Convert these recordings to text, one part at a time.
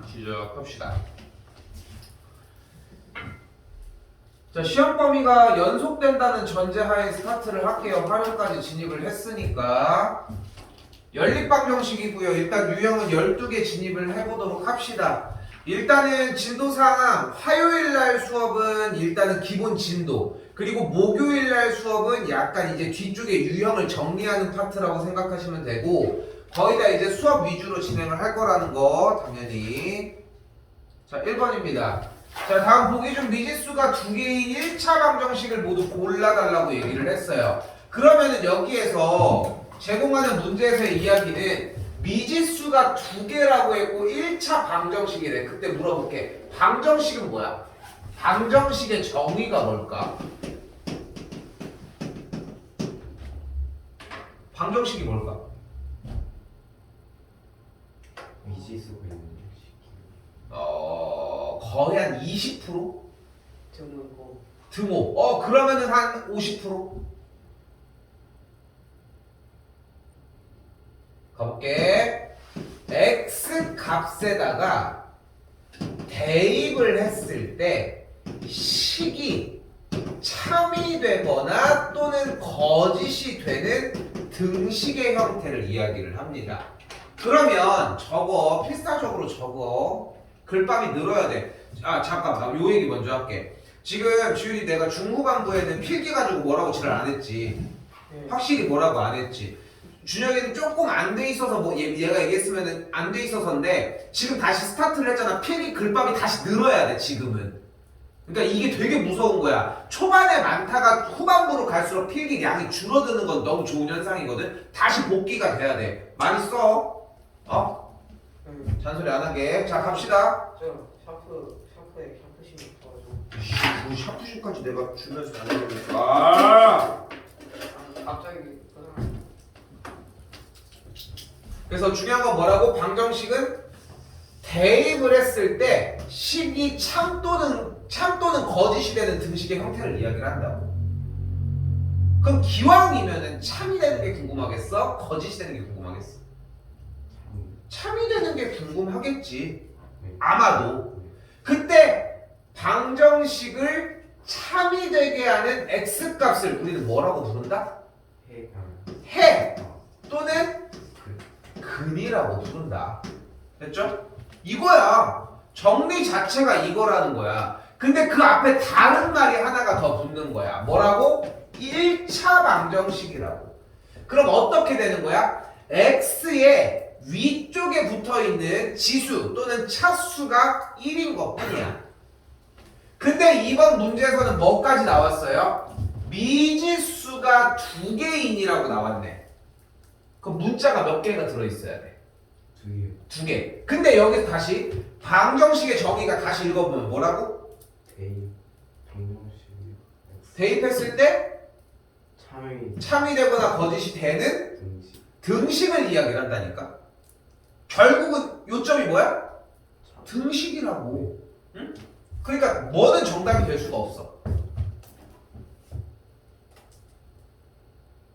시작합시다. 자, 시험 범위가 연속된다는 전제하에 스타트를 할게요. 활용까지 진입을 했으니까 연립방정식이고요. 일단 유형은 12개 진입을 해보도록 합시다. 일단은 진도상 화요일날 수업은 일단은 기본 진도, 그리고 목요일날 수업은 약간 이제 뒤쪽에 유형을 정리하는 파트라고 생각하시면 되고, 거의 다 이제 수업 위주로 진행을 할 거라는 거 당연히. 자, 1번입니다. 자, 다음 보기 중 미지수가 두 개인 1차 방정식을 모두 골라달라고 얘기를 했어요. 그러면은 여기에서 제공하는 문제에서의 이야기는 미지수가 두 개라고 했고 1차 방정식이래. 그때 물어볼게. 방정식은 뭐야? 방정식의 정의가 뭘까? 방정식이 뭘까? 미지수가 있는 거의 한 20%? 드물고 등호. 그러면은 한 50%? 가볼게. x 값에다가 대입을 했을 때 식이 참이 되거나 또는 거짓이 되는 등식의 형태를 이야기를 합니다. 그러면 저거 필사적으로 저거 글밥이 늘어야 돼. 아 잠깐 나 요 얘기 먼저 할게. 지금 지훈이 내가 중후반부에는 필기 가지고 뭐라고 지랄 안 했지. 확실히 뭐라고 안 했지. 준혁이는 조금 안 돼 있어서 뭐 얘가 얘기했으면은 안 돼 있어서인데 지금 다시 스타트를 했잖아. 필기 글밥이 다시 늘어야 돼 지금은. 그러니까 이게 되게 무서운 거야. 초반에 많다가 후반부로 갈수록 필기 양이 줄어드는 건 너무 좋은 현상이거든. 다시 복귀가 돼야 돼. 많이 써. 잔소리 안 하게. 자 갑시다. 저 샤프에 샤프심이 있어가지고 샤프심까지 내가 주면서 다녀보니까. 갑자기 그래서 중요한 건 뭐라고? 방정식은 대입을 했을 때 식이 참 또는 거짓이 되는 등식의 형태를 이야기를 한다고. 그럼 기왕이면은 참이 되는 게 궁금하겠어? 거짓이 되는 게 궁금하겠어? 참이 되는 게 궁금하겠지. 아마도. 그때 방정식을 참이 되게 하는 x값을 우리는 뭐라고 부른다? 해 또는 근이라고 부른다. 됐죠? 이거야. 정리 자체가 이거라는 거야. 근데 그 앞에 다른 말이 하나가 더 붙는 거야. 뭐라고? 1차 방정식이라고. 그럼 어떻게 되는 거야? x의 위쪽에 붙어있는 지수 또는 차수가 1인 것 뿐이야. 근데 이번 문제에서는 뭐까지 나왔어요? 미지수가 두 개인이라고 나왔네. 그럼 문자가 몇 개가 들어있어야 돼? 두 개. 근데 여기서 다시 방정식의 정의가 다시 읽어보면 뭐라고? 대입했을 때 참이 되거나 거짓이 되는 등식을 이야기를 한다니까. 결국은 요점이 뭐야? 등식이라고. 응? 그러니까 뭐는 정답이 될 수가 없어.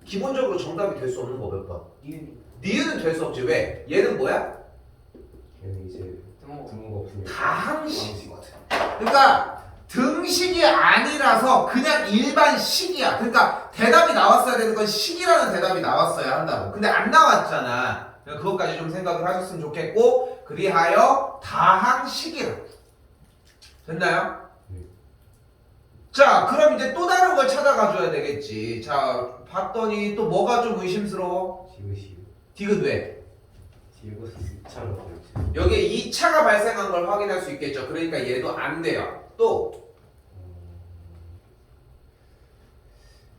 기본적으로 정답이 될 수 없는 거 몇 번? 니은은 될 수 없지. 왜? 얘는 뭐야? 얘는 이제 등호가 없으면 다항식이거든. 그러니까 등식이 아니라서 그냥 일반 식이야. 그러니까 대답이 나왔어야 되는 건 식이라는 대답이 나왔어야 한다고. 근데 안 나왔잖아. 그러니까 그것까지 좀 생각을 하셨으면 좋겠고, 그리하여 다항식이라고. 됐나요? 자, 그럼 이제 또 다른 걸 찾아가줘야 되겠지. 자, 봤더니 또 뭐가 좀 의심스러워? 디귿 왜? 여기에 2차가 발생한 걸 확인할 수 있겠죠. 그러니까 얘도 안 돼요. 또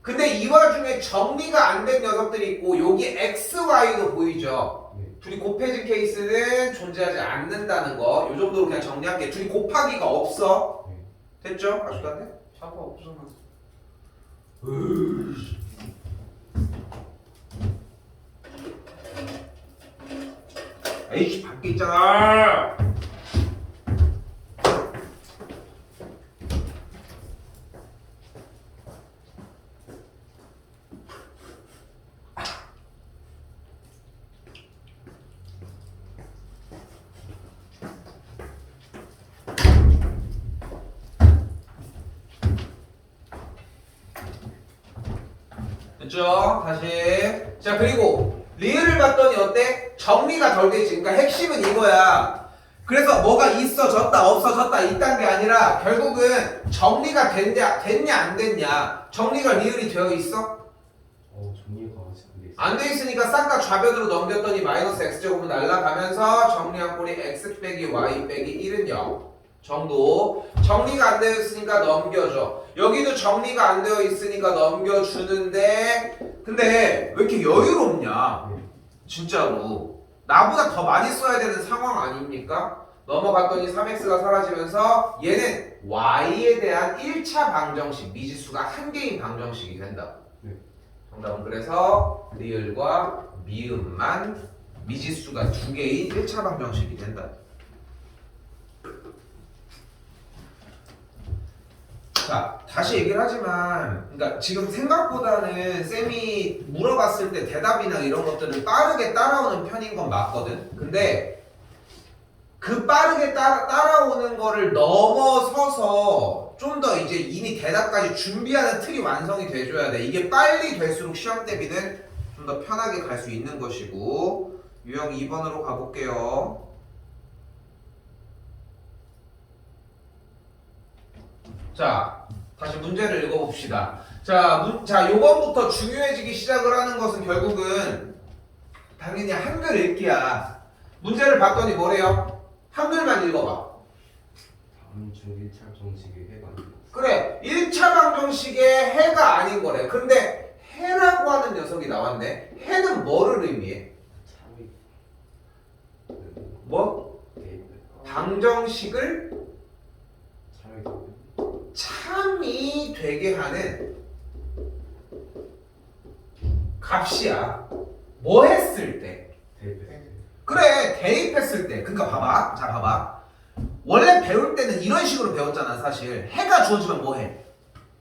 근데 이 와중에 정리가 안 된 녀석들이 있고 여기 x, y도 보이죠. 둘이 곱해진 케이스는 존재하지 않는다는 거. 이 정도로 그냥 정리할게. 둘이 곱하기가 없어. 됐죠? 아직도 안 돼? 샤프가 없어서 에이씨 밖에 있잖아. 됐죠? 다시. 자, 그리고 리을을 봤더니 어때? 정리가 덜 되지. 그러니까 핵심은 이거야. 그래서 뭐가 있어졌다 없어졌다 이딴 게 아니라 결국은 정리가 됐냐 안 됐냐. 정리가 리을이 되어 있어? 정리가 안 돼 있어. 안 돼 있으니까 싹 다 좌변으로 넘겼더니 마이너스 x제곱은 날아가면서 정리한 꼴이 x 빼기 y 빼기 1은 0 정도. 정리가 안 되어 있으니까 넘겨줘. 여기도 정리가 안 되어 있으니까 넘겨주는데 근데 왜 이렇게 여유롭냐 진짜로. 나보다 더 많이 써야 되는 상황 아닙니까? 넘어갔더니 3x가 사라지면서 얘는 y에 대한 1차 방정식 미지수가 한 개인 방정식이 된다. 정답은 그래서 리을과 미음만 미지수가 두 개인 1차 방정식이 된다. 자, 다시 얘기를 하지만 그러니까 지금 생각보다는 쌤이 물어봤을 때 대답이나 이런 것들을 빠르게 따라오는 편인 건 맞거든. 근데 그 빠르게 따라오는 거를 넘어서서 좀 더 이제 이미 대답까지 준비하는 틀이 완성이 돼줘야 돼. 이게 빨리 될수록 시험 대비는 좀 더 편하게 갈 수 있는 것이고. 유형 2번으로 가볼게요. 자, 다시 문제를 읽어봅시다. 자, 요번부터 중요해지기 시작을 하는 것은 결국은 당연히 한글 읽기야. 문제를 봤더니 뭐래요? 한글만 읽어봐. 다음 중 1차 정식의 해가 아니고. 그래, 1차 방정식의 해가 아닌 거래. 근데 해라고 하는 녀석이 나왔네. 해는 뭐를 의미해? 차이. 뭐? 네. 방정식을 차이. 참이 되게 하는 값이야. 뭐 했을 때? 대입. 그래, 대입했을 때. 그러니까 봐봐. 자, 봐봐. 원래 배울 때는 이런 식으로 배웠잖아, 사실. 해가 주어지면 뭐 해?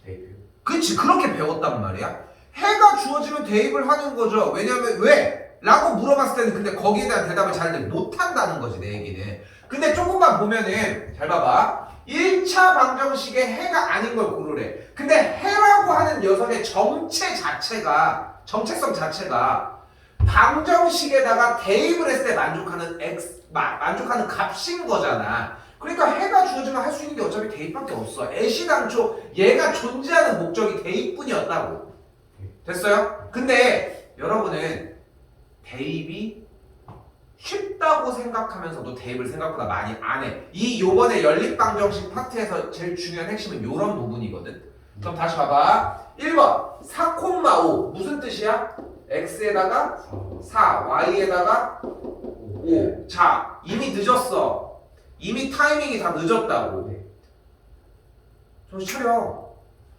대입. 그치, 그렇게 배웠단 말이야. 해가 주어지면 대입을 하는 거죠. 왜냐면 왜? 라고 물어봤을 때는 근데 거기에 대한 대답을 잘 못한다는 거지, 내 얘기는. 근데 조금만 보면은 잘 봐봐. 1차 방정식의 해가 아닌 걸 고르래. 근데 해라고 하는 녀석의 정체성 자체가 방정식에다가 대입을 했을 때 만족하는 값인 거잖아. 그러니까 해가 주어지면 할 수 있는 게 어차피 대입밖에 없어. 애시당초 얘가 존재하는 목적이 대입뿐이었다고. 됐어요? 근데 여러분은 대입이 쉽다고 생각하면서도 대입을 생각보다 많이 안 해. 요번에 연립방정식 파트에서 제일 중요한 핵심은 요런 부분이거든. 그럼 다시 봐봐. 1번 4,5 무슨 뜻이야? x에다가 4, y에다가 5. 자, 이미 늦었어. 이미 타이밍이 다 늦었다고. 정신 차려.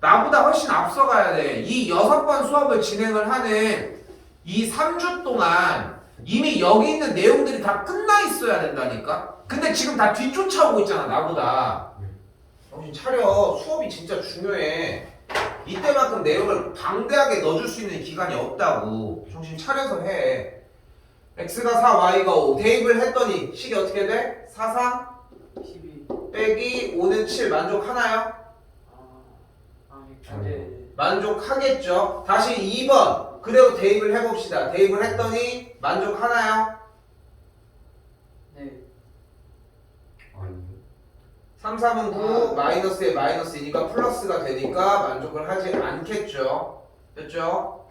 나보다 훨씬 앞서가야 돼. 이 6번 수업을 진행을 하는 이 3주 동안 이미 여기 있는 내용들이 다 끝나 있어야 된다니까? 근데 지금 다 뒤쫓아오고 있잖아, 나보다. 정신 차려. 수업이 진짜 중요해. 이때만큼 내용을 방대하게 넣어줄 수 있는 기간이 없다고. 정신 차려서 해. x가 4, y가 5. 대입을 했더니 식이 어떻게 돼? 4, 4 12. 빼기 5는 7. 만족하나요? 아니 근데 만족하겠죠. 다시 2번 그대로 대입을 해봅시다. 대입을 했더니 만족하나요? 네. 아니요. 3, 3은 9, 마이너스에 마이너스이니까 플러스가 되니까 만족을 하지 않겠죠. 됐죠?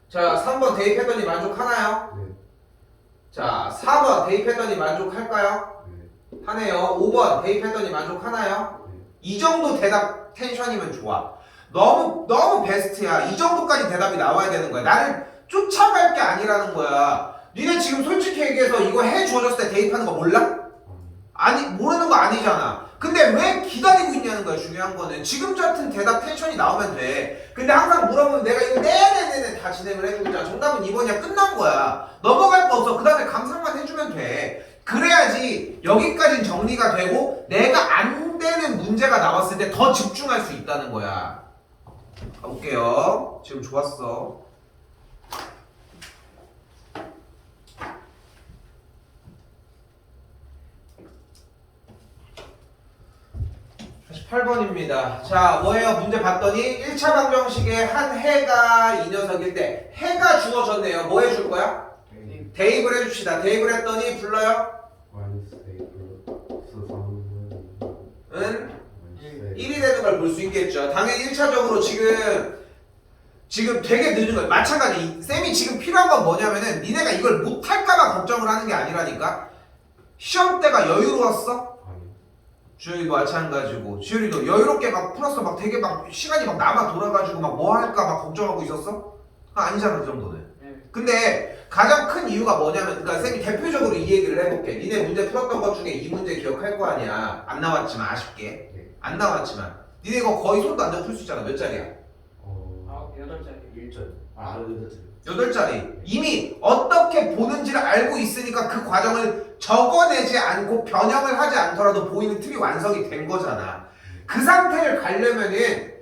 자, 3번 대입했더니 만족하나요? 네. 자, 4번 대입했더니 만족할까요? 네. 하네요. 5번 대입했더니 만족하나요? 네. 이 정도 대답 텐션이면 좋아. 너무 베스트야. 이 정도까지 대답이 나와야 되는 거야. 나를 쫓아갈 게 아니라는 거야. 니네 지금 솔직히 얘기해서 이거 해 주어졌을 때 대입하는 거 몰라? 아니, 모르는 거 아니잖아. 근데 왜 기다리고 있냐는 거야. 중요한 거는 지금 같은 대답 텐션이 나오면 돼. 근데 항상 물어보면 내가 이거 네네네네 다 진행을 해주고 있잖아. 정답은 2번이야. 끝난 거야. 넘어갈 거 없어. 그 다음에 감상만 해주면 돼. 그래야지 여기까지는 정리가 되고 내가 안 되는 문제가 나왔을 때 더 집중할 수 있다는 거야. 가볼게요. 지금 좋았어. 8번입니다. 자, 뭐예요? 문제 봤더니 1차 방정식에 한 해가 이 녀석일 때 해가 주어졌네요. 뭐 해줄 거야? 대입을 해줍시다. 대입을 했더니 불러요? 마이너스 A 플러스 3은 은 마이너스 1이 되는 걸 볼 수 있겠죠. 당연히 1차적으로 지금 되게 늦은 거예요. 마찬가지. 쌤이 지금 필요한 건 뭐냐면은 니네가 이걸 못할까봐 걱정을 하는 게 아니라니까. 시험 때가 여유로웠어? 아니 주율이도 마찬가지고. 주율이도 여유롭게 막 풀었어. 막 되게 막 시간이 막 남아 돌아가지고 막 뭐 할까 막 걱정하고 있었어? 아니잖아, 그 정도는. 네. 근데 가장 큰 이유가 뭐냐면, 그러니까 쌤이 대표적으로 이 얘기를 해볼게. 니네 문제 풀었던 것 중에 이 문제 기억할 거 아니야. 안 나왔지만 아쉽게. 네. 안 나왔지만. 니네 이거 거의 손도 안 대고 풀 수 있잖아. 몇 자리야? 아, 8자리. 1절 아 8절 8자리. 이미 어떻게 보는지를 알고 있으니까 그 과정을 적어내지 않고 변형을 하지 않더라도 보이는 틀이 완성이 된 거잖아. 그 상태를 가려면은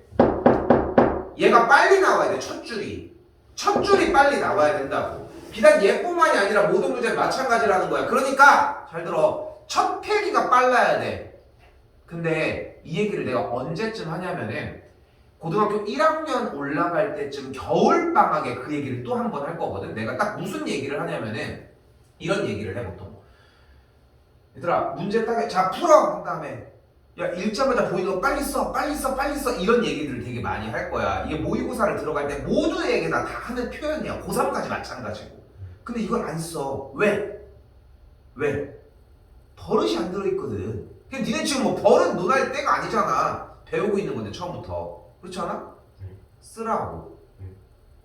얘가 빨리 나와야 돼. 첫 줄이. 첫 줄이 빨리 나와야 된다고. 비단 얘뿐만이 아니라 모든 문제는 마찬가지라는 거야. 그러니까 잘 들어. 첫 필기가 빨라야 돼. 근데 이 얘기를 내가 언제쯤 하냐면은 고등학교 1학년 올라갈 때쯤 겨울방학에 그 얘기를 또 한 번 할 거거든. 내가 딱 무슨 얘기를 하냐면은 이런 얘기를 해 보통. 얘들아 문제 딱 자 풀어 한 다음에 야 읽자마자 보이는 거 빨리 써 빨리 써 빨리 써 이런 얘기들을 되게 많이 할 거야. 이게 모의고사를 들어갈 때 모두에게나 다 하는 표현이야. 고3까지 마찬가지고. 근데 이걸 안 써. 왜? 왜? 버릇이 안 들어있거든. 근데 니네 지금 뭐 버릇 논할 때가 아니잖아. 배우고 있는 건데 처음부터. 그렇지 않아? 쓰라고.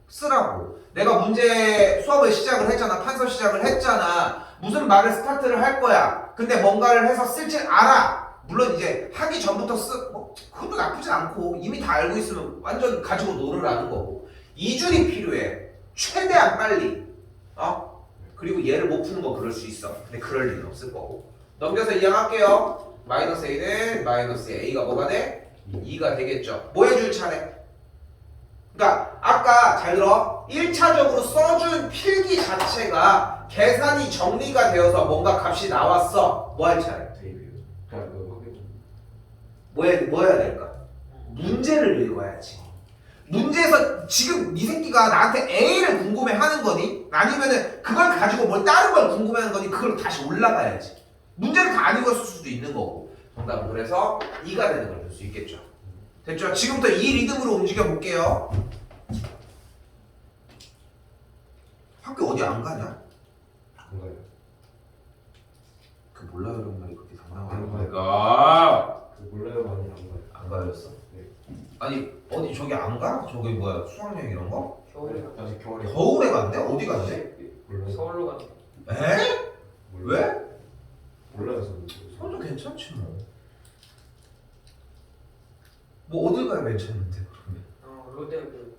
쓰라고. 내가 문제 수업을 시작을 했잖아. 판서 시작을 했잖아. 무슨 말을 스타트를 할 거야. 근데 뭔가를 해서 쓸 줄 알아. 물론 이제 하기 전부터 그것도 나쁘진 않고 이미 다 알고 있으면 완전 가지고 놀으라는 거고. 2줄이 필요해. 최대한 빨리. 그리고 얘를 못 푸는 거 그럴 수 있어. 근데 그럴 일은 없을 거고. 넘겨서 이항할게요. 마이너스 A는 마이너스 A가 뭐가 돼? 2가 되겠죠. 뭐 해줄 차례? 그러니까 아까 잘 들어. 1차적으로 써준 필기 자체가 계산이 정리가 되어서 뭔가 값이 나왔어. 뭐 할 차례? 대입이요 그러니까 그 확인 뭐 해야 될까? 문제를 읽어야지. 문제에서 지금 이 새끼가 나한테 A를 궁금해하는 거니? 아니면은 그걸 가지고 뭘 다른 걸 궁금해하는 거니? 그걸 다시 올라가야지. 문제를 다 안 읽었을 수도 있는 거고. 정답은 그래서 2가 되는 걸 볼 수 있겠죠. 됐죠? 지금부터 이 리듬으로 움직여 볼게요. 학교 어디 안 가냐? 안 가요 그 몰라요 이런 말이 그렇게 안 당당하니까 그 몰라요 많이 안 가요 안 가였어? 네. 아니 어디 저기 안 가? 저기 뭐야 수학여행 이런 거? 겨울에 갔다. 아직 겨울에 겨울에 간대? 어디 간대? 몰라요 서울로 갔다. 에? 왜? 몰라요 저는 서울도 괜찮지 뭐. 뭐 어딜 가야 괜찮은데 그러면? 롯데월드.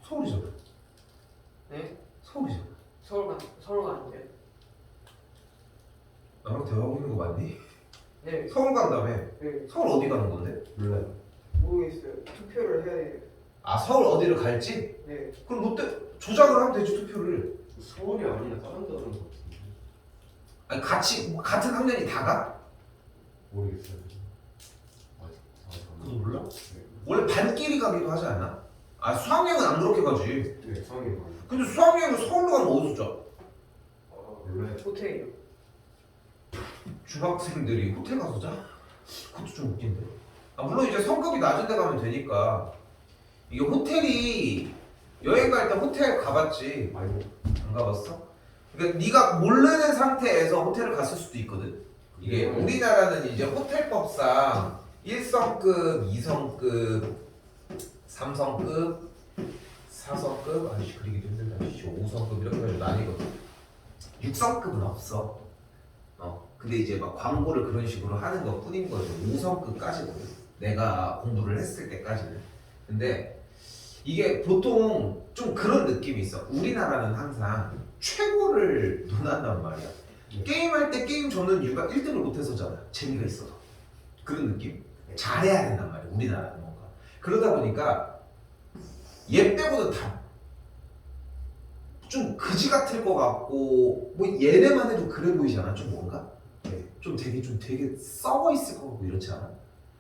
서울이잖아. 네? 서울이잖아. 서울 가는데. 나랑 대화하고 있는 거 맞니? 네. 서울 간다며. 네. 서울 어디 가는 건데? 몰라요 모르겠어요. 투표를 해야 돼요. 아 서울 어디를 갈지? 네. 그럼 롯데 조작을 하면 되지 투표를. 서울이 아니라 다른 데 가는 것 같은데 아니 같이 같은 학년이 다 가? 모르겠어요 그거 몰라? 네. 원래 반끼리 가기도 하지 않나? 아 수학여행은 안 그렇게 가지. 네 상황이 많아요 근데 수학여행은 서울로 가면 어디서 자? 몰라요 호텔이요. 중학생들이 호텔 가서 자? 그것도 좀 웃긴데. 아 물론 이제 성급이 낮은 데 가면 되니까. 이게 호텔이 여행 갈 때 호텔 가봤지? 아이고 안 가봤어? 그러니까 네가 모르는 상태에서 호텔을 갔을 수도 있거든. 이게 우리나라는 이제 호텔법상 1성급, 2성급, 3성급, 4성급, 아저씨 그리기도 힘들다. 5성급 이렇게 해서 나뉘거든. 6성급은 없어. 근데 이제 막 광고를 그런 식으로 하는 것 뿐인 거죠. 5성급까지는 내가 공부를 했을 때까지는. 근데 이게 보통 좀 그런 느낌이 있어. 우리나라는 항상 최고를 논한단 말이야. 게임할 때 게임 접는 이유가 1등을 못해서잖아. 재미가 있어서. 그런 느낌? 잘해야 된단 말이야. 우리나라는 뭔가. 그러다 보니까 얘 빼고는 다 좀 그지 같을 것 같고 뭐 얘네만 해도 그래 보이잖아. 좀 뭔가? 좀 되게 썩어 있을 것 같고 이렇지 않아?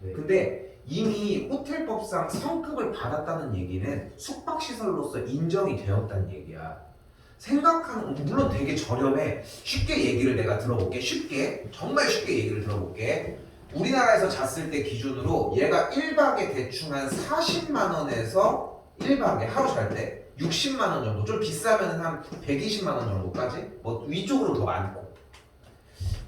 네. 근데 이미 호텔법상 성급을 받았다는 얘기는 숙박시설로서 인정이 되었다는 얘기야. 생각하는, 물론 되게 저렴해. 쉽게 얘기를 내가 들어볼게. 쉽게, 정말 쉽게 얘기를 들어볼게. 우리나라에서 잤을 때 기준으로 얘가 1박에 대충 한 40만 원에서 1박에 하루 잘 때 60만 원 정도, 좀 비싸면 한 120만 원 정도까지, 뭐 위쪽으로 더 많고,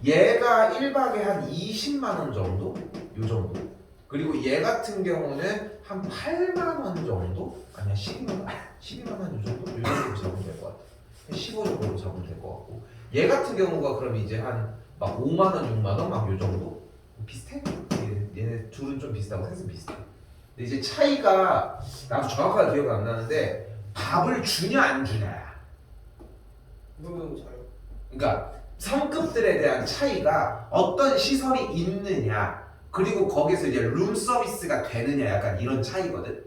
얘가 1박에 한 20만 원 정도, 요 정도. 그리고 얘 같은 경우는 한 8만 원 정도, 아니야 12만 원, 12만 원 요 정도, 요 정도 잡으면 될 것 같아. 15 정도 잡으면 될 것 같고, 얘 같은 경우가 그럼 이제 한 막 5만 원, 6만 원 막 요 정도. 비슷해? 얘네 둘은 좀 비슷하고 셋은 비슷해. 근데 이제 차이가 나도 정확하게 기억이 안 나는데 밥을 주냐 안 주냐야. 누구 자요? 그러니까 성급들에 대한 차이가 어떤 시설이 있느냐 그리고 거기서 이제 룸 서비스가 되느냐 약간 이런 차이거든.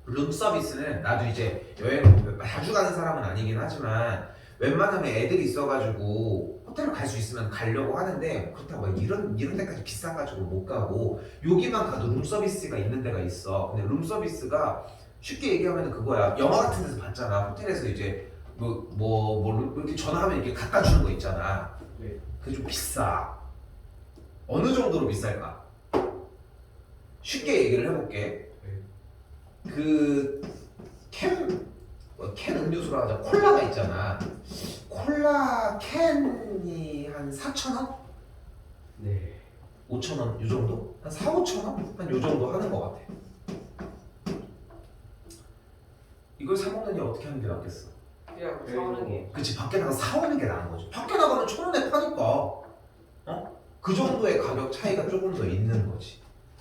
룸 서비스는 나도 이제 여행 자주 가는 사람은 아니긴 하지만 웬만하면 애들이 있어가지고 호텔을 갈 수 있으면 가려고 하는데 그렇다고 막 이런 데까지 비싸가지고 못 가고 여기만 가도 룸 서비스가 있는 데가 있어. 근데 룸 서비스가 쉽게 얘기하면 그거야. 영화 같은 데서 봤잖아. 호텔에서 이제 뭐 이렇게 전화하면 이렇게 갖다 주는 거 있잖아. 네. 그게 좀 비싸. 어느 정도로 비쌀까? 쉽게 얘기를 해볼게. 그 캔 음료수라 하자. 콜라가 있잖아. 콜라 캔이 한 4,000원? 네. 5,000원 이 정도? 한 4, 5,000원? 한 요 정도 하는 것 같아. 이걸 사 먹는 게 어떻게 하는 게 낫겠어? 그냥 사오는 게. 그치, 밖에 나가 사오는 게 나은 거지. 밖에 나가면 1,000원에 파니까 그 정도의 가격 차이가 조금 더 있는 거지.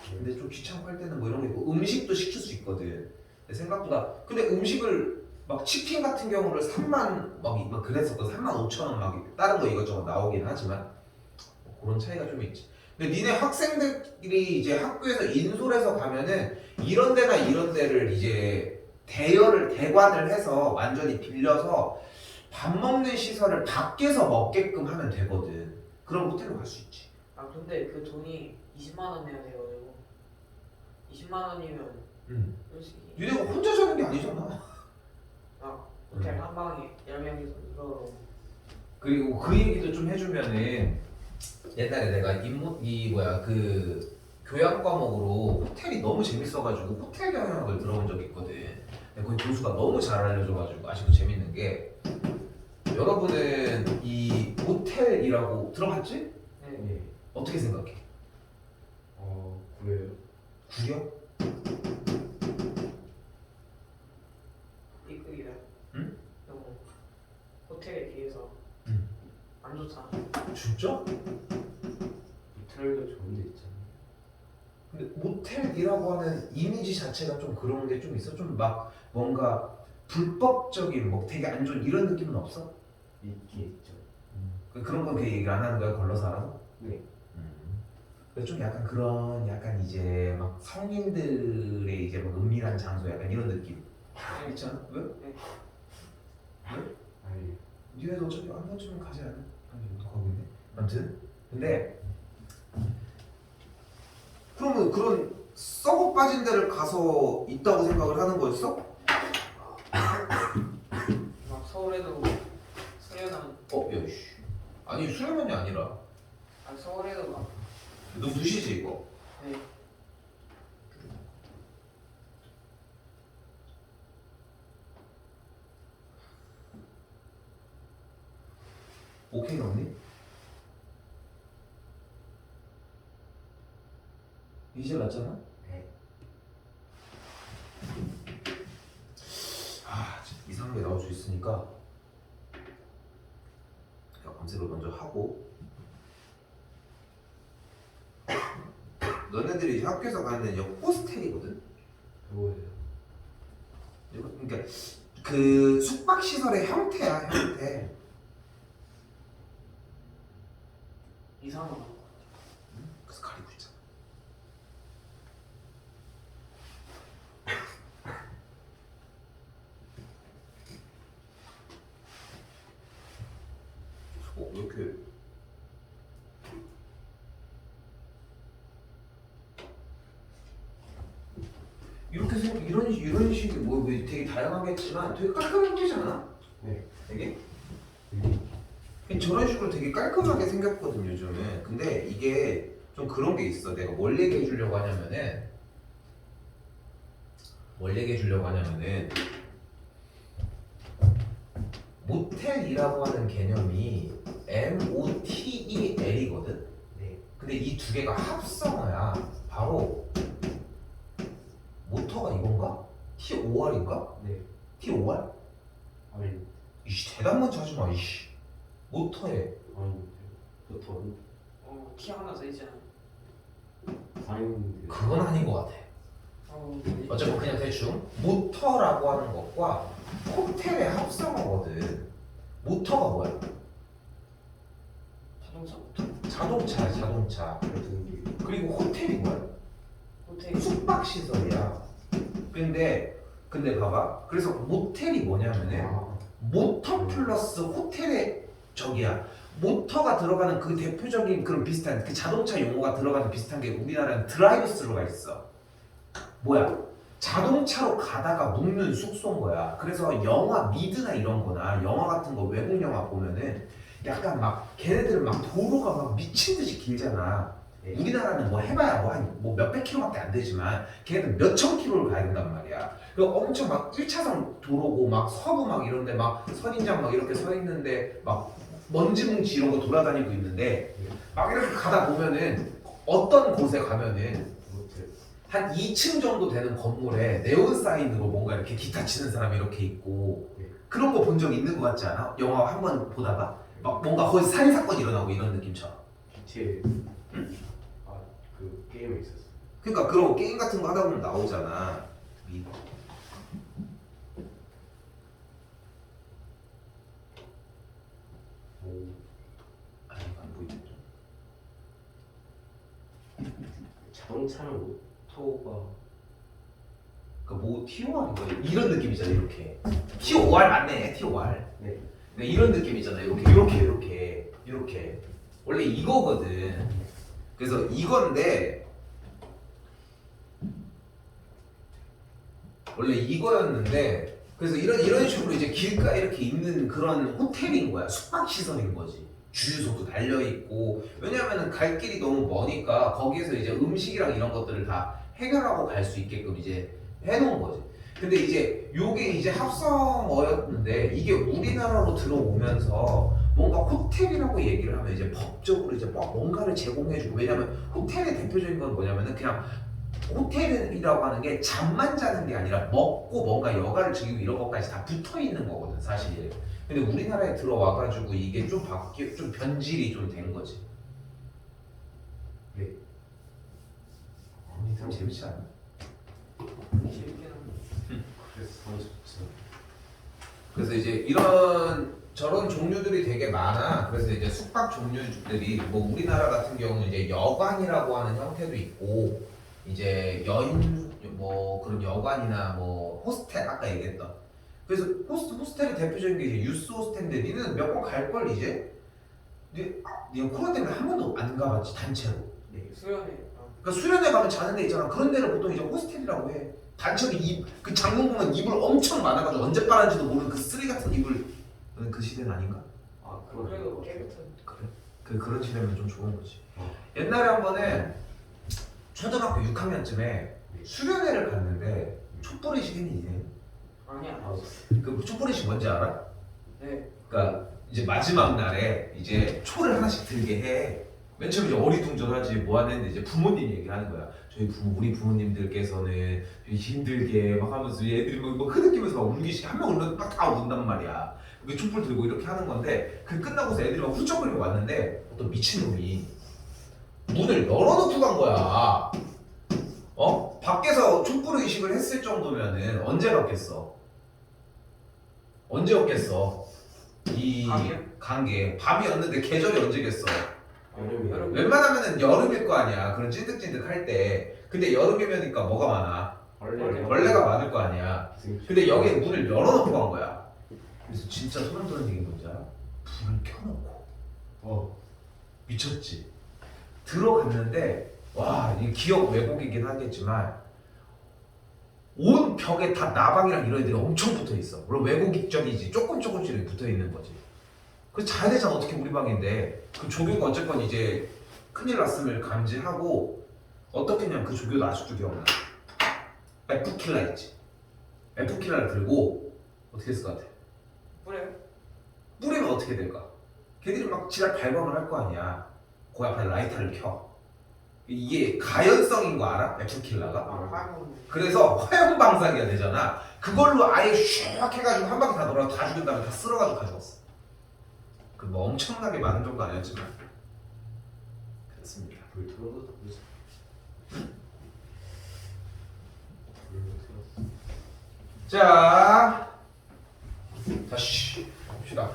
근데 좀 귀찮고 할 때는 뭐 이런 게 있고 음식도 시킬 수 있거든. 근데 생각보다 근데 음식을 막 치킨 같은 경우를 3만 막 그랬었거든. 35,000원 막 다른 거 이것저것 나오긴 하지만 뭐 그런 차이가 좀 있지. 근데 니네 학생들이 이제 학교에서 인솔해서 가면은 이런 데나 이런 데를 이제 대관을 해서 완전히 빌려서 밥 먹는 시설을 밖에서 먹게끔 하면 되거든. 그럼 호텔로 갈 수 있지. 아 근데 그 돈이 20만 원 내야 돼가지고 20만 원이면 솔직히 니네가 혼자 자는 게 아니잖아. 호텔 한 방에 10명이서 이거 그리고 그 얘기도 좀 해주면은 옛날에 내가 그 교양 과목으로 호텔이 너무 재밌어가지고 호텔 경영학을 들어본 적이 있거든. 근데 거기 교수가 너무 잘 알려줘가지고 아직도 재밌는 게 여러분은 이 호텔이라고 들어봤지? 네. 네. 어떻게 생각해? 그래요? 구려? B급이다. 응? 너무 호텔에 비해서 응. 안 좋잖아. 진짜? 호텔도 좋은 데 있잖아요. 근데 모텔이라고 하는 이미지 자체가 좀 그런 게 좀 있어? 좀 막 뭔가 불법적인 뭐 되게 안 좋은 이런 느낌은 없어? 있긴 있죠. 그런 건 그 얘기를 안 하는 거야 걸러서 하라고? 네. 좀 약간 그런 약간 이제 막 성인들의 이제 막 은밀한 장소 약간 이런 느낌 있잖아? 왜? 아니. 니네도 어차피 한 번쯤은 가지 않아? 아니 거기네. 아무튼 근데 그러면 그런 썩어 빠진 데를 가서 있다고 생각을 하는 거였어? 막 서울에도 수련원 야이씨 아니 수련원이 아니라 서울에도 막 너 무시지 이거? 네. 오케이 언니? 이제 맞잖아? 네. 이상한 게 나올 수 있으니까 그냥 검색을 먼저 하고 너네들이 이제 학교에서 가는 데는 이제 호스텔이거든? 뭐예요? 그러니까 그 숙박 시설의 형태야 형태. 이상한 거. 그래서 가리고 있잖아. 왜 이렇게 이런 식이 뭐 되게 다양하겠지만 되게 깔끔해 보이지 않아? 네. 되게 저런 식으로 되게 깔끔하게 생겼거든 요즘에. 근데 이게 좀 그런 게 있어. 내가 뭘 얘기해 주려고 하냐면은 모텔이라고 하는 개념이 MOTEL이거든. 네. 근데 이 두 개가 합성어야. 바로 모터가 이건가? TOR인가? 네. TOR? 아니. 이씨 대답 먼저 하지 마. 이씨 모터에 아니. 보통 티 하나 써 있잖아. 사인인데. 그건 아닌 것 같아. 어차피 그냥 대충 모터라고 하는 것과 호텔의 합성어거든. 모터가 뭐야? 자동차부터. 자동차. 교통기. 그리고 호텔이 뭐야? 호텔. 숙박 시설이야. 근데 봐봐. 그래서 모텔이 뭐냐면은 모터 플러스 호텔의 저기야. 모터가 들어가는 그 대표적인 그런 비슷한 그 자동차 용어가 들어가는 비슷한 게 우리나라는 드라이브 스루가 있어. 뭐야? 자동차로 가다가 묵는 숙소인 거야. 그래서 영화 미드나 이런 거나 영화 같은 거 외국 영화 보면은 약간 막 걔네들은 막 도로가 막 미친 듯이 길잖아. 네. 우리나라는 뭐 해봐야 뭐 몇백 킬로밖에 안 되지만 걔네들 몇천 킬로를 가야 된단 말이야. 그리고 엄청 막 1차선 도로고 막 서부 막 이런데 막 선인장 막 이렇게 서 있는데 막 먼지 뭉치 이런 거 돌아다니고 있는데 막 이렇게 가다 보면은 어떤 곳에 가면은 모텔. 한 2층 정도 되는 건물에 네온 사인으로 뭔가 이렇게 기타 치는 사람이 이렇게 있고 그런 거 본 적 있는 것 같지 않아? 영화 한 번 보다가 막 뭔가 거기서 살인 사건이 일어나고 이런 느낌처럼. GTA. 그 게임에 있었어. 그러니까 그런 게임 같은 거 하다 보면 나오잖아. 아니 안 보이네. 자동차는 모터가 그러니까 뭐 TOR인가 이런 느낌이잖아. 이렇게 TOR 맞네. TOR. 네. 그러니까 이런 느낌이잖아. 이렇게 원래 이거거든. 그래서 이건데 원래 이거였는데 그래서 이런 식으로 이제 길가에 이렇게 있는 그런 호텔인 거야. 숙박 시설인 거지. 주유소도 달려 있고. 왜냐면은 갈 길이 너무 머니까 거기에서 이제 음식이랑 이런 것들을 다 해결하고 갈 수 있게끔 이제 해놓은 거지. 근데 이제 요게 이제 합성어였는데 이게 우리나라로 들어오면서 뭔가 호텔이라고 얘기를 하면 이제 법적으로 이제 뭔가를 제공해주고. 왜냐면 호텔의 대표적인 건 뭐냐면은 그냥 호텔이라고 하는 게 잠만 자는 게 아니라 먹고 뭔가 여가를 즐기고 이런 것까지 다 붙어 있는 거거든 사실. 근데 우리나라에 들어와가지고 이게 좀 좀 변질이 좀 된 거지. 네. 좀 재밌지 않아? 재밌긴 한데. 그래서 좋죠. 그래서 이제 이런 저런 종류들이 되게 많아. 그래서 이제 숙박 종류들이 뭐 우리나라 같은 경우는 이제 여관이라고 하는 형태도 있고 이제 여인 뭐 그런 여관이나 뭐 호스텔 아까 얘기했던. 그래서 호스텔의 대표적인 게 이제 유스 호스텔인데 니는 몇 번 갈 걸 이제. 니가 코로나 때문에 한 번도 안 가봤지 단체로. 수련회. 그러니까 수련회 가면 자는 데 있잖아. 그런 데를 보통 이제 호스텔이라고 해. 단체로 그 장문 보면 이불 엄청 많아가지고 언제 빨았는지도 모르는 그 쓰레기 같은 이불. 너는 그 시대는 아닌가? 아 그래도 깨끗한. 그래? 그런 시대면 좀 좋은 거지. 옛날에 한 번은 초등학교 6학년쯤에 수련회를 갔는데 촛불의식 했니 이제? 아니야. 그 촛불의식 뭔지 알아? 네. 그러니까 이제 마지막 날에 이제 초를 하나씩 들게 해. 맨 처음에 이제 어리둥절하지 뭐 하는데 이제 부모님 얘기하는 거야. 우리 부모님들께서는 힘들게 막 하면서 애들이 뭐 흐느끼면서 막 울기씩 한 명 울면 막 다 운단 말이야. 그 촛불 들고 이렇게 하는 건데 그 끝나고서 애들이 막 훌쩍거리고 왔는데 어떤 미친놈이 문을 열어놓고 간 거야. 밖에서 촛불 의식을 했을 정도면은 언제 갔겠어? 언제였겠어? 이 밤이요? 간게 밤이었는데 계절이 언제겠어? 여름이. 웬만하면은 여름일 거 아니야. 그런 찐득찐득 할 때. 근데 여름이면니까 뭐가 많아? 벌레가 많을 거 아니야. 근데 여기에 문을 열어놓고 간 거야. 그래서 진짜 소름 돋는 얘기 뭔지 알아? 불을 켜놓고. 미쳤지. 들어갔는데 와, 이 기억 왜곡이긴 하겠지만 온 벽에 다 나방이랑 이런 애들이 엄청 붙어 있어. 물론 외국적이지 조금씩 붙어 있는 거지. 그 자야 되잖아. 어떻게 우리 방인데. 그 조교가 어쨌건 이제 큰일 났음을 감지하고 어떻게 했냐면 그 조교도 아직도 기억나. F킬라 있지. F킬라를 들고 어떻게 했을 것 같아? 뿌려요? 뿌리면 어떻게 될까? 걔들이 막 지랄 발광을 할 거 아니야. 그 앞에 라이터를 켜. 이게 가연성인 거 알아? F킬라가? 화염. 그래서 화염 방사기가 되잖아. 그걸로 아예 슉 해가지고 한 바퀴 다 돌아 다 죽인 다음에 다 쓸어가지고 가져갔어. 그 뭐 엄청나게 많은 정도 아니었지만 그렇습니다. 불 틀어도 되지. 불 틀었어. 자, 다시 봅시다.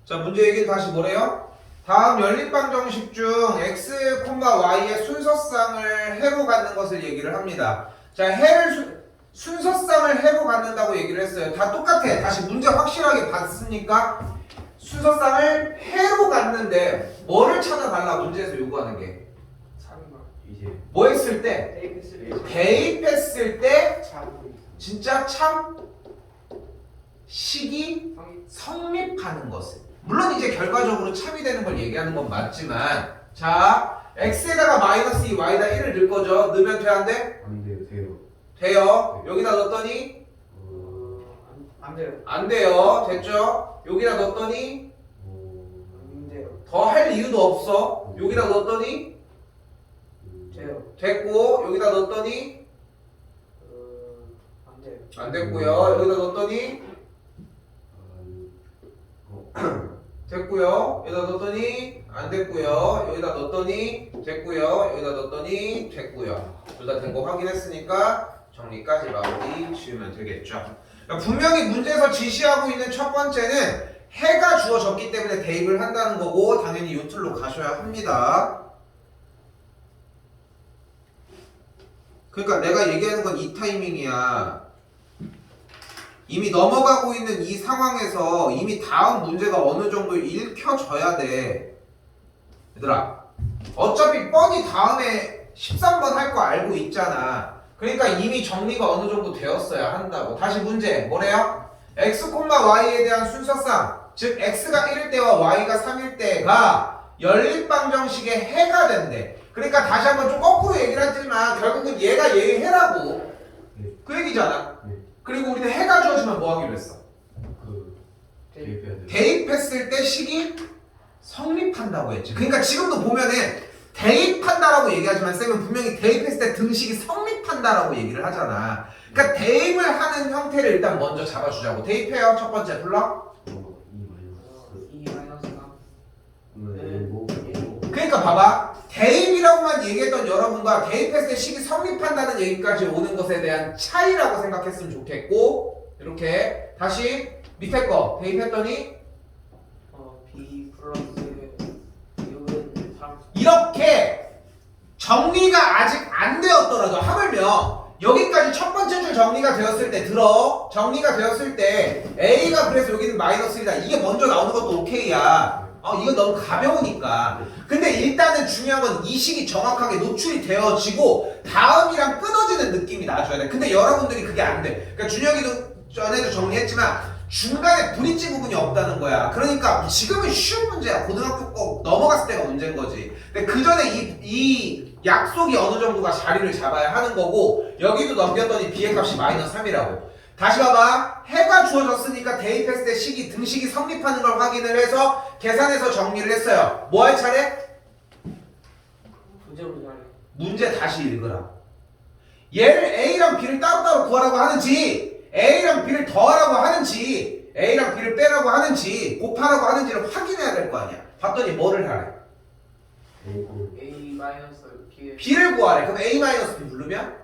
자, 문제 얘기는 다시 뭐래요? 다음 연립방정식 중 x, y의 순서쌍을 해로 갖는 것을 얘기를 합니다. 자, 해를 순서쌍을 해로 갖는다고 얘기를 했어요. 다 똑같아. 다시 문제 확실하게 봤습니까? 순서쌍을 해로 갖는데 뭐를 찾아달라 문제에서 요구하는 게 이제 뭐 했을 때? 대입했을 대입했을 때 참. 진짜 참 식이 성립하는 것을. 물론 이제 결과적으로 참이 되는 걸 얘기하는 건 맞지만, 자, x에다가 마이너스 2, y에다 1을 넣을 거죠. 넣으면 돼, 안 돼? 안 돼요. 돼요. 돼요. 여기다 넣었더니 안 돼요. 안 돼요. 됐죠? 여기다 넣었더니 안 돼요. 더 할 이유도 없어. 여기다 넣었더니 돼요. 됐고, 여기다 넣었더니 안 돼요. 안 됐고요. 여기다 넣었더니 됐고요. 여기다 넣었더니 안 됐고요. 여기다 넣었더니 됐고요. 여기다 넣었더니 됐고요. 둘 다 된 거 확인했으니까 정리까지 마무리 지으면 되겠죠. 그러니까 분명히 문제에서 지시하고 있는 첫 번째는 해가 주어졌기 때문에 대입을 한다는 거고 당연히 요 틀로 가셔야 합니다. 그러니까 내가 얘기하는 건 이 타이밍이야. 이미 넘어가고 있는 이 상황에서 이미 다음 문제가 어느 정도 읽혀져야 돼. 얘들아, 어차피 뻔히 다음에 13번 할 거 알고 있잖아. 그러니까 이미 정리가 어느 정도 되었어야 한다고. 다시 문제 뭐래요? x, y에 대한 순서상, 즉 x가 1일 때와 y가 3일 때가 연립방정식의 해가 된대. 그러니까 다시 한번 좀 거꾸로 얘기를 했지만 결국은 얘가 얘의 해라고. 그 얘기잖아. 그리고 우리는 해가 주어지면 뭐 하기로 했어? 그 대입해야 돼요. 대입했을 때 식이 성립한다고 했지. 그러니까 지금도 보면은 대입한다라고 얘기하지만 쌤은 분명히 대입했을 때 등식이 성립한다라고 얘기를 하잖아. 그러니까 대입을 하는 형태를 일단 먼저 잡아주자고. 대입해요. 첫 번째 불러. 이 마이너스 2 마이너스 3. 오늘 뭐 그러니까 봐봐. 대입이라고만 얘기했던 여러분과 대입했을 때 식이 성립한다는 얘기까지 오는 것에 대한 차이라고 생각했으면 좋겠고, 이렇게 다시 밑에 거 대입했더니 b 플러스 6은 3. 이렇게 정리가 아직 안 되었더라도 하물며 여기까지 첫 번째 줄 정리가 되었을 때 들어. 정리가 되었을 때 A가 그래서 여기는 마이너스 1이다. 이게 먼저 나오는 것도 오케이야. 이건 너무 가벼우니까. 근데 일단은 중요한 건 이 식이 정확하게 노출이 되어지고 다음이랑 끊어지는 느낌이 나줘야 돼. 근데 여러분들이 그게 안 돼. 그러니까 준혁이도 전에도 정리했지만 중간에 브릿지 부분이 없다는 거야. 그러니까 지금은 쉬운 문제야. 고등학교 거 넘어갔을 때가 문제인 거지. 근데 그 전에 이 약속이 어느 정도가 자리를 잡아야 하는 거고, 여기도 넘겼더니 b의 값이 마이너스 3이라고. 다시 봐봐. 해가 주어졌으니까 대입했을 때 식이 등식이 성립하는 걸 확인을 해서 계산해서 정리를 했어요. 뭐 할 차례? 문제로 잘해. 문제 다시 읽으라. 얘를 A랑 B를 따로따로 구하라고 하는지, A랑 B를 더하라고 하는지, A랑 B를 빼라고 하는지, 곱하라고 하는지를 확인해야 될 거 아니야. 봤더니 뭐를 하래? a 마이너스 b B를 구하래. 그럼 A 마이너스 B 부르면?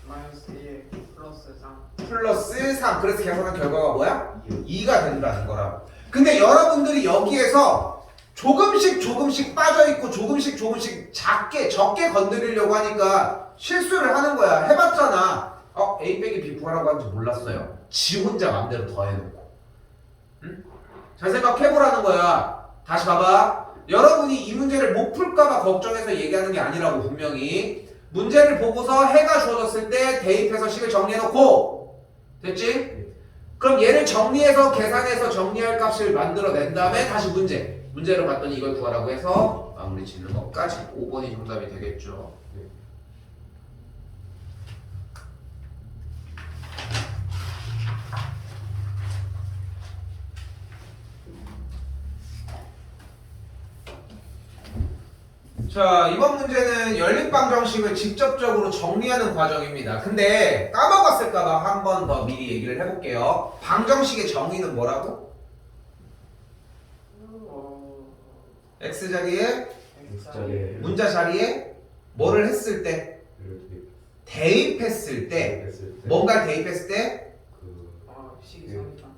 마이너스 1 플러스 3. 플러스 3. 그래서 계산한 결과가 뭐야? 2가 된다는 거라고. 근데 여러분들이 여기에서 조금씩 빠져있고 조금씩 적게 건드리려고 하니까 실수를 하는 거야. 해봤잖아. A 빼기 B 구하라고 하는지 몰랐어요. 지 혼자 맘대로 더해놓고. 응? 잘 생각해보라는 거야. 다시 봐봐. 여러분이 이 문제를 못 풀까봐 걱정해서 얘기하는 게 아니라고. 분명히 문제를 보고서 해가 주어졌을 때 대입해서 식을 정리해놓고 됐지? 그럼 얘를 정리해서 계산해서 정리할 값을 만들어낸 다음에 다시 문제로 봤더니 이걸 구하라고 해서 마무리 짓는 것까지 5번이 정답이 되겠죠. 자, 이번 문제는 연립방정식을 직접적으로 정리하는 과정입니다. 근데 까먹었을까봐 한 번 더 미리 얘기를 해볼게요. 방정식의 정의는 뭐라고? x자리에 X자리에 문자 자리에 뭐를 했을 때? 대입했을 때 했을 때 뭔가를 대입했을 때 그 식이 성립한.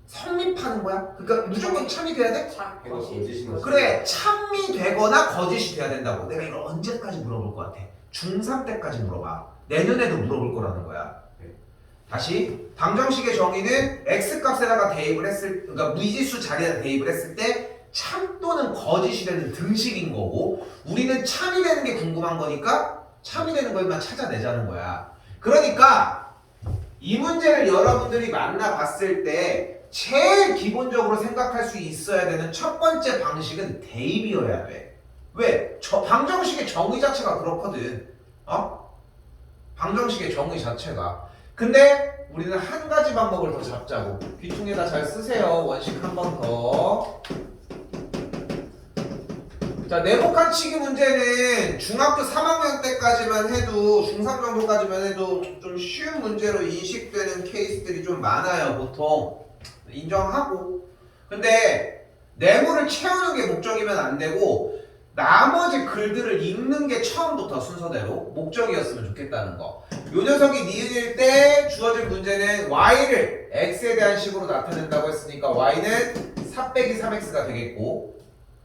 성립하는 거야? 그러니까 무조건 참이 돼야 돼? 차. 해가 거짓이 났을 그래, 참이 되거나 거짓이 돼야 된다고. 내가 이걸 언제까지 물어볼 것 같아? 중3 때까지 물어봐. 내년에도 물어볼 거라는 거야. 네. 다시 방정식의 정의는 x값에다가 대입을 했을, 그러니까 무지수 자리에다 대입을 했을 때 참 또는 거짓이 되는 등식인 거고, 우리는 참이 되는 게 궁금한 거니까 참이 되는 것만 찾아내자는 거야. 그러니까 이 문제를 여러분들이 만나봤을 때 제일 기본적으로 생각할 수 있어야 되는 첫 번째 방식은 대입이어야 돼. 왜? 방정식의 정의 자체가 그렇거든. 방정식의 정의 자체가. 근데 우리는 한 가지 방법을 더 잡자고. 귀퉁에다 잘 쓰세요. 원식 한 번 더. 자, 네모칸치기 문제는 중학교 3학년 때까지만 해도, 중3 정도까지만 해도 좀 쉬운 문제로 인식되는 케이스들이 좀 많아요, 보통. 인정하고. 근데 네모를 채우는 게 목적이면 안 되고 나머지 글들을 읽는 게 처음부터 순서대로 목적이었으면 좋겠다는 거. 요 녀석이 니은일 때 주어질 문제는 y를 x에 대한 식으로 나타낸다고 했으니까 y는 4 빼기 3x가 되겠고,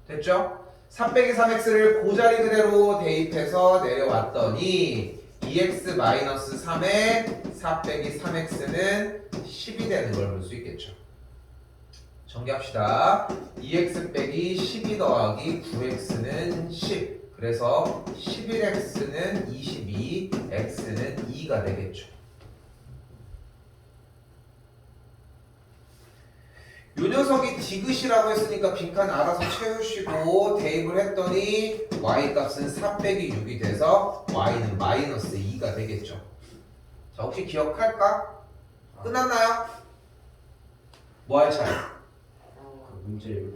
됐죠? 4 빼기 3x를 그 자리 그대로 대입해서 내려왔더니 2x-3에 4 빼기 3x는 10이 되는 걸 볼 수 있겠죠. 정리합시다. 2x 빼기 12 더하기 9x는 10. 그래서 11x는 22, x는 2가 되겠죠. 요 녀석이 디귿이라고 했으니까 빈칸 알아서 채우시고 대입을 했더니 y 값은 4 빼기 6이 돼서 y는 마이너스 2가 되겠죠. 자, 혹시 기억할까? 끝났나요? 뭐 할 차례? 그 문제를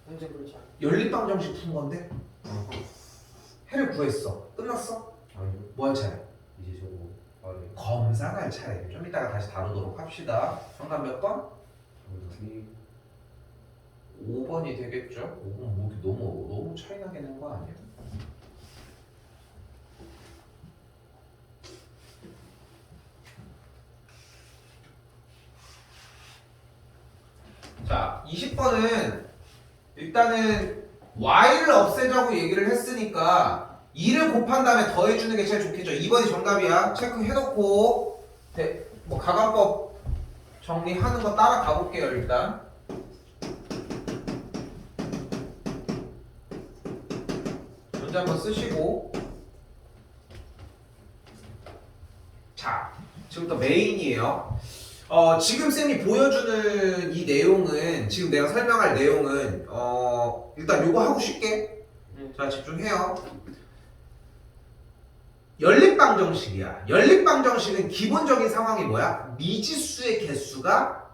문제 그렇지 않아. 연립방정식 푼 건데? 해를 구했어. 끝났어? 아니요 뭐 할 차례? 이제 저거 아래 검사할 차례. 좀 이따가 다시 다루도록 합시다. 정답 몇 번? 정답이 5번이 되겠죠? 5번 뭐 이렇게 너무 차이 나게 낸 거 아니에요? 자, 20번은 일단은 y를 없애자고 얘기를 했으니까 2를 곱한 다음에 더해주는 게 제일 좋겠죠. 2번이 정답이야. 체크해놓고 뭐 가관법 정리하는 거 따라가 볼게요. 일단 문제 한번 쓰시고. 자, 지금부터 메인이에요. 지금 쌤이 보여주는 이 내용은, 지금 내가 설명할 내용은 일단 요거 하고 쉽게 자 집중해요. 연립방정식이야. 연립방정식은 기본적인 상황이 뭐야? 미지수의 개수가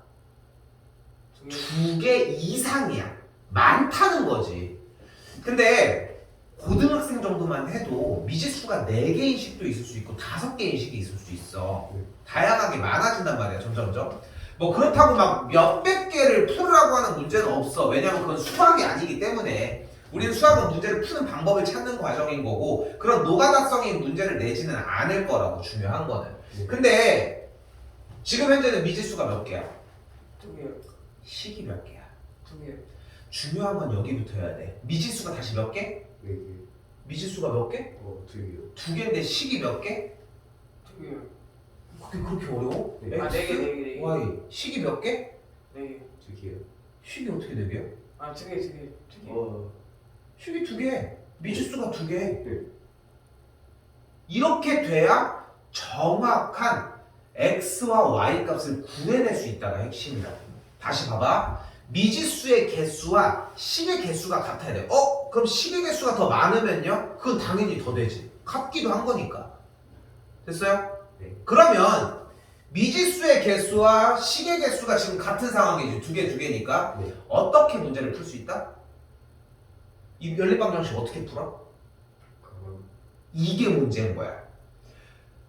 2개 이상이야. 많다는 거지. 근데 고등학생 정도만 해도 미지수가 4개인 식도 있을 수 있고 5개인 식이 있을 수 있어. 다양하게 많아진단 말이야, 점점점. 뭐 그렇다고 막 몇백 개를 풀으라고 하는 문제는 없어. 왜냐면 그건 수학이 아니기 때문에. 우리는 수학은 문제를 푸는 방법을 찾는 과정인 거고, 그런 노가다성인 문제를 내지는 않을 거라고, 중요한 거는. 근데 지금 현재는 미지수가 몇 개야? 2개요. 식이 몇 개야? 2개요. 중요한 건 여기부터여야 돼. 미지수가 다시 몇 개? 4개 미지수가 몇 개? 2개요 2개인데 식이 몇 개? 2개요. 그게 그렇게 어려워? 네. 아, 4개, 4개, 4개. Y. 식이 몇 개? 4개. 2개요 식이 어떻게 4개야? 아, 2개, 2개, 2개. 어 식이 2개. 미지수가 2개. 네. 이렇게 돼야 정확한 x와 y 값을 구해낼 수 있다가 핵심이라고. 다시 봐봐. 미지수의 개수와 식의 개수가 같아야 돼. 그럼 식의 개수가 더 많으면요? 그건 당연히 더 되지. 같기도 한 거니까. 됐어요? 네. 그러면 미지수의 개수와 식의 개수가 지금 같은 상황이지. 두 개니까. 네. 어떻게 문제를 풀 수 있다? 이 연립방정식 어떻게 풀어? 그건 이게 문제인 거야.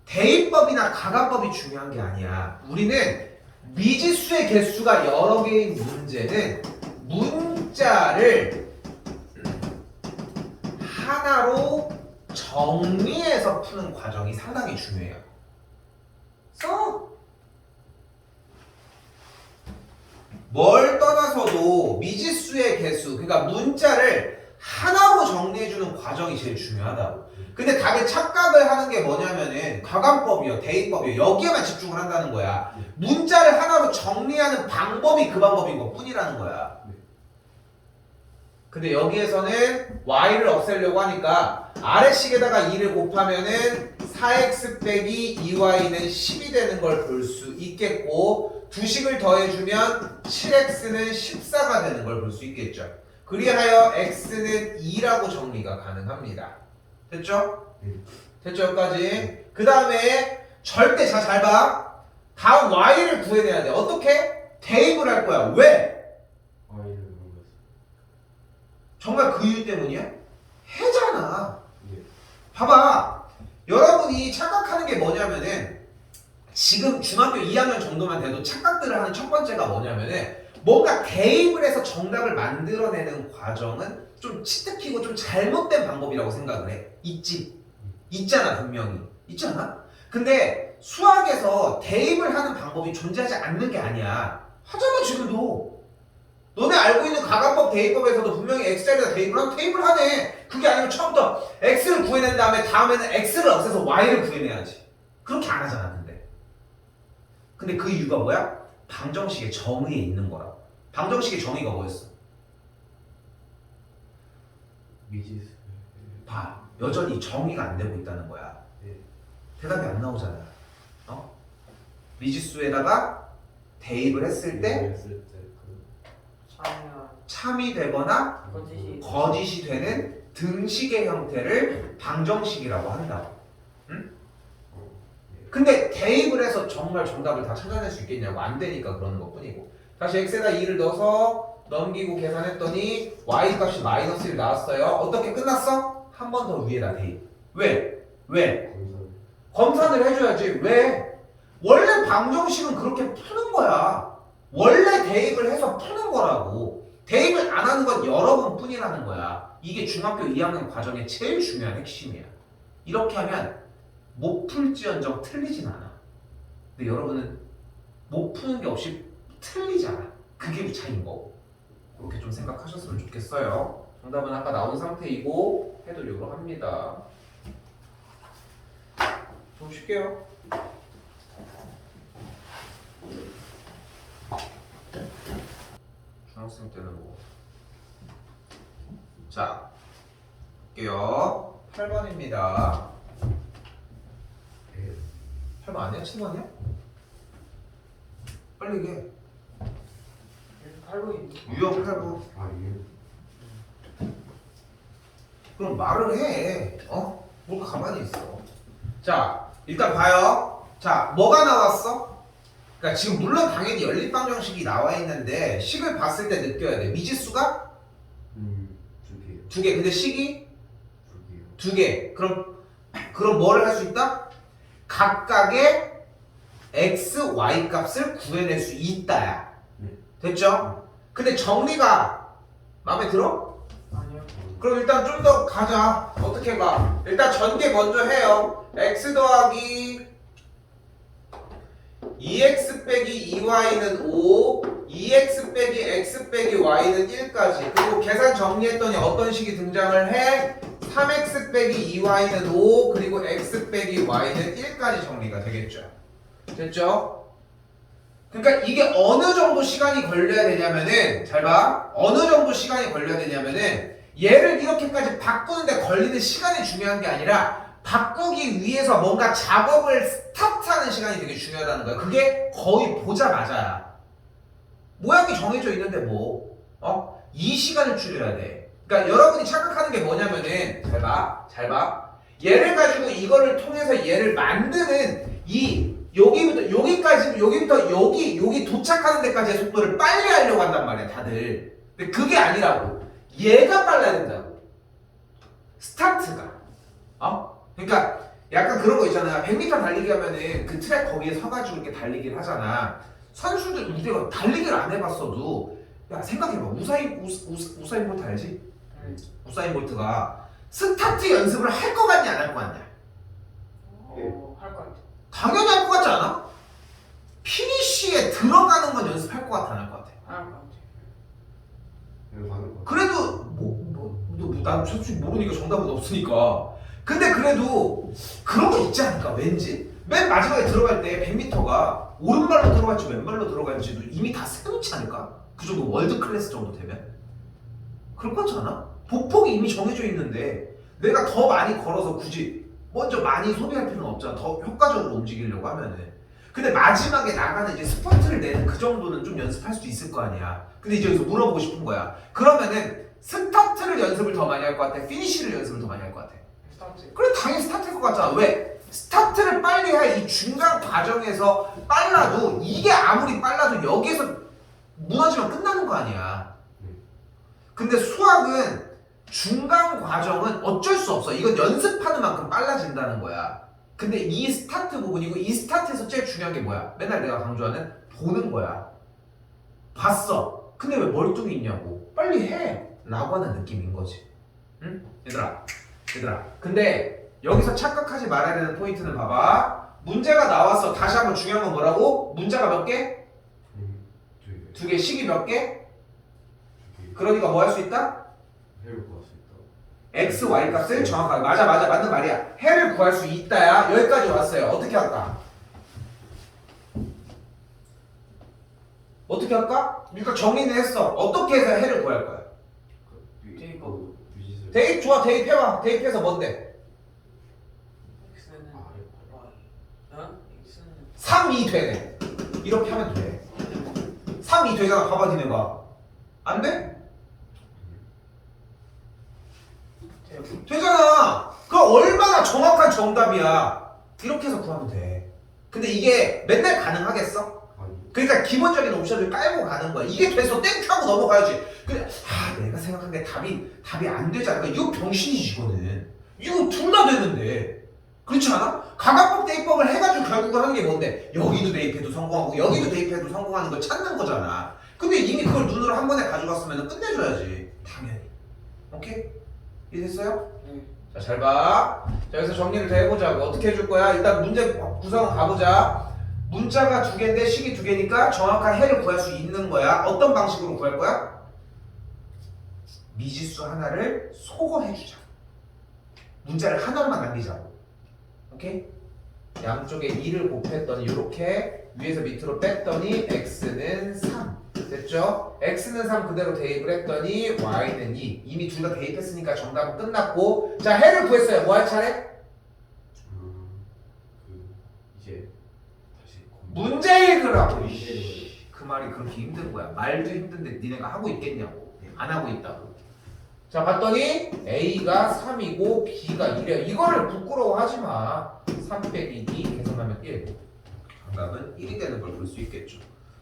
대입법이나 가가법이 중요한 게 아니야. 우리는 미지수의 개수가 여러 개인 문제는 문자를 하나로 정리해서 푸는 과정이 상당히 중요해요. 뭘 떠나서도 미지수의 개수, 그러니까 문자를 하나로 정리해주는 과정이 제일 중요하다고. 근데 다들 착각을 하는 게 뭐냐면은 가감법이요, 대입법이요, 여기에만 집중을 한다는 거야. 문자를 하나로 정리하는 방법이 그 방법인 것 뿐이라는 거야. 근데 여기에서는 y를 없애려고 하니까 아래식에다가 2를 곱하면은 4x 빼기 2y는 10이 되는 걸 볼 수 있겠고, 두 식을 더해주면 7x는 14가 되는 걸 볼 수 있겠죠. 그리하여 x는 2라고 정리가 가능합니다. 됐죠? 됐죠? 여기까지. 그 다음에 절대 잘 봐. 다음 y를 구해내야 돼. 어떻게? 대입을 할 거야. 왜? Y를 넣었어요. 정말 그 이유 때문이야? 해잖아. 예. 봐봐. 여러분이 착각하는 게 뭐냐면은 지금 중학교 2학년 정도만 돼도 착각들을 하는 첫 번째가 뭐냐면은 뭔가 대입을 해서 정답을 만들어내는 과정은 좀 치트키고 좀 잘못된 방법이라고 생각을 해. 있잖아, 분명히. 있잖아? 근데 수학에서 대입을 하는 방법이 존재하지 않는 게 아니야. 하잖아, 지금도. 너네 알고 있는 가감법 대입법에서도 분명히 x자리에다 대입을 하면 대입을 하네. 그게 아니면 처음부터 x를 구해낸 다음에는 x를 없애서 y를 구해내야지. 그렇게 안 하잖아, 근데 그 이유가 뭐야? 방정식의 정의에 있는 거라고. 방정식의 정의가 뭐였어? 미지수. 봐, 여전히 정의가 안 되고 있다는 거야. 네. 대답이 안 나오잖아. 미지수에다가 대입을 했을 때 했을 때 참여 참이 되거나 거짓이 거짓이 되는 등식의 형태를 방정식이라고 한다고. 근데 대입을 해서 정말 정답을 다 찾아낼 수 있겠냐고. 안 되니까 그러는 것 뿐이고. 다시 x에다 2를 넣어서 넘기고 계산했더니 y 값이 마이너스 1 나왔어요. 어떻게 끝났어? 한 번 더 위에다 대입. 왜? 검산을 해줘야지. 왜? 원래 방정식은 그렇게 푸는 거야. 원래 대입을 해서 푸는 거라고. 대입을 안 하는 건 여러 번 뿐이라는 거야. 이게 중학교 2학년 과정의 제일 중요한 핵심이야. 이렇게 하면 못 풀지언정 틀리진 않아. 근데 여러분은 못 푸는 게 없이 틀리잖아. 그게 차이인 거고. 그렇게 좀 생각하셨으면 좋겠어요. 정답은 아까 나온 상태이고 해두려고 합니다. 좀 쉴게요. 중학생 때는 뭐. 자, 볼게요. 8번입니다. 8번 아니야? 7번이야? 빨리 얘기해. 8번인데 유형 8번. 아 예. 그럼 말을 해. 뭘 가만히 있어. 자, 일단 봐요. 자, 뭐가 나왔어? 그러니까 지금 물론 당연히 연립방정식이 나와 있는데 식을 봤을 때 느껴야 돼. 미지수가 2개요. 2개. 근데 식이 2개요. 2개. 그럼 뭐를 할 수 있다? 각각의 x, y 값을 구해낼 수 있다야. 네. 됐죠? 근데 정리가 마음에 들어? 아니요 그럼 일단 좀 더 가자. 어떻게 가? 일단 전개 먼저 해요. x 더하기 2x 빼기 2y는 5, 2x 빼기 x 빼기 y는 1까지. 그리고 계산 정리했더니 어떤 식이 등장을 해? 3x 빼기 2y는 5, 그리고 x 빼기 y는 1까지 정리가 되겠죠. 됐죠? 그러니까 이게 어느 정도 시간이 걸려야 되냐면은, 잘 봐. 어느 정도 시간이 걸려야 되냐면은 얘를 이렇게까지 바꾸는데 걸리는 시간이 중요한 게 아니라 바꾸기 위해서 뭔가 작업을 스타트하는 시간이 되게 중요하다는 거야. 그게 거의 보자마자야. 모양이 정해져 있는데 뭐 이 시간을 줄여야 돼. 그러니까 여러분이 착각하는 게 뭐냐면은 잘 봐. 얘를 가지고 이거를 통해서 얘를 만드는 여기부터 여기 도착하는 데까지의 속도를 빨리 하려고 한단 말이야, 다들. 근데 그게 아니라고. 얘가 빨라야 된다고. 스타트가. 그러니까 약간 그런 거 있잖아. 100m 달리기 하면은 그 트랙 거기에 서가지고 이렇게 달리기를 하잖아. 선수들 우리가 달리기를 안 해봤어도 야 생각해봐. 우사인 볼트 알지? 우사인 볼트가 스타트 연습을 할 거 같냐 안 할 거 같냐? 할 것 같아. 당연히 할 거 같지 않아? 피니쉬에 들어가는 건 연습할 거 같아 안 할 거 같아? 할 것 같아. 그냥 가는 거. 그래도 난 솔직히 모르니까 정답은 없으니까. 근데 그래도 그런 거 있지 않을까? 왠지 맨 마지막에 들어갈 때 100m가 오른발로 들어갈지 왼발로 들어갈지도 이미 다 세놓지 않을까? 그 정도 월드 클래스 정도 되면? 그럴 것 같지 않아? 보폭이 이미 정해져 있는데 내가 더 많이 걸어서 굳이 먼저 많이 소비할 필요는 없잖아. 더 효과적으로 움직이려고 하면은. 근데 마지막에 나가는 이제 스퍼트를 내는 그 정도는 좀 연습할 수 있을 거 아니야. 근데 이제 여기서 물어보고 싶은 거야. 그러면은 스타트를 연습을 더 많이 할 것 같아? 피니쉬를 연습을 더 많이 할 것 같아? 스타트. 그래 당연히 스타트일 것 같잖아. 왜? 스타트를 빨리 할 이 중간 과정에서 빨라도 이게 아무리 빨라도 여기에서 무너지면 끝나는 거 아니야. 근데 수학은 중간 과정은 어쩔 수 없어. 이건 연습하는 만큼 빨라진다는 거야. 근데 이 스타트 부분이고 이 스타트에서 제일 중요한 게 뭐야? 맨날 내가 강조하는 보는 거야. 봤어. 근데 왜 멀뚱히 있냐고. 빨리 해. 라고 하는 느낌인 거지. 응? 얘들아. 근데 여기서 착각하지 말아야 되는 포인트는 봐봐. 문제가 나왔어. 다시 한번 중요한 건 뭐라고? 문제가 몇 개? 두 개. 식이 몇 개? 그러니까 뭐 할 수 있다? 해를 구할 수 있다. x, y 값을 정확하게 맞아 맞는 말이야. 해를 구할 수 있다야. 여기까지 왔어요. 어떻게 할까? 일단 정리는 했어. 어떻게 해서 해를 구할 거야? 대입하고. 대입 좋아. 대입해봐. 대입해서 뭔데? X는 Y. X는 3, 2 되네. 이렇게 하면 돼. 3, 2 되잖아. 봐봐 니네가. 안 돼? 되잖아. 그럼 얼마나 정확한 정답이야. 이렇게 해서 구하면 돼. 근데 이게 맨날 가능하겠어? 그러니까 기본적인 옵션을 깔고 가는 거야. 이게 돼서 땡 하고 넘어가야지. 근데 내가 생각한 게 답이 안 되지 않을까? 이거 병신이지 이거는. 이거 둘 다 되는데. 그렇지 않아? 가각법 대입법을 해가지고 결국은 하는 게 뭔데? 여기도 대입해도 성공하고 여기도 대입해도 성공하는 걸 찾는 거잖아. 근데 이미 그걸 눈으로 한 번에 가져갔으면 끝내줘야지. 당연히. 오케이? 이해됐어요? 자, 잘 봐. 자, 여기서 정리를 더 해보자고. 어떻게 해줄 거야? 일단 문제 구성은 가보자. 문자가 두 개인데 식이 두 개니까 정확한 해를 구할 수 있는 거야. 어떤 방식으로 구할 거야? 미지수 하나를 소거해주자. 문자를 하나만 남기자고. 오케이? 양쪽에 2를 곱했더니 이렇게 위에서 밑으로 뺐더니 x는 3 됐죠? x는 3 그대로 대입을 했더니 y는 2 이미 둘 다 대입했으니까 정답은 끝났고 자 해를 구했어요. 뭐 할 차례? 이제 다시 문제 읽으라고. 그 말이 그렇게 힘든 거야. 말도 힘든데 니네가 하고 있겠냐고. 안 하고 있다고. 자 봤더니 A가 3이고 B가 1이야. 이거를 부끄러워하지 마. 3 빼기 2 계산하면 1. 정답은 1이 되는 걸 볼 수 있겠죠.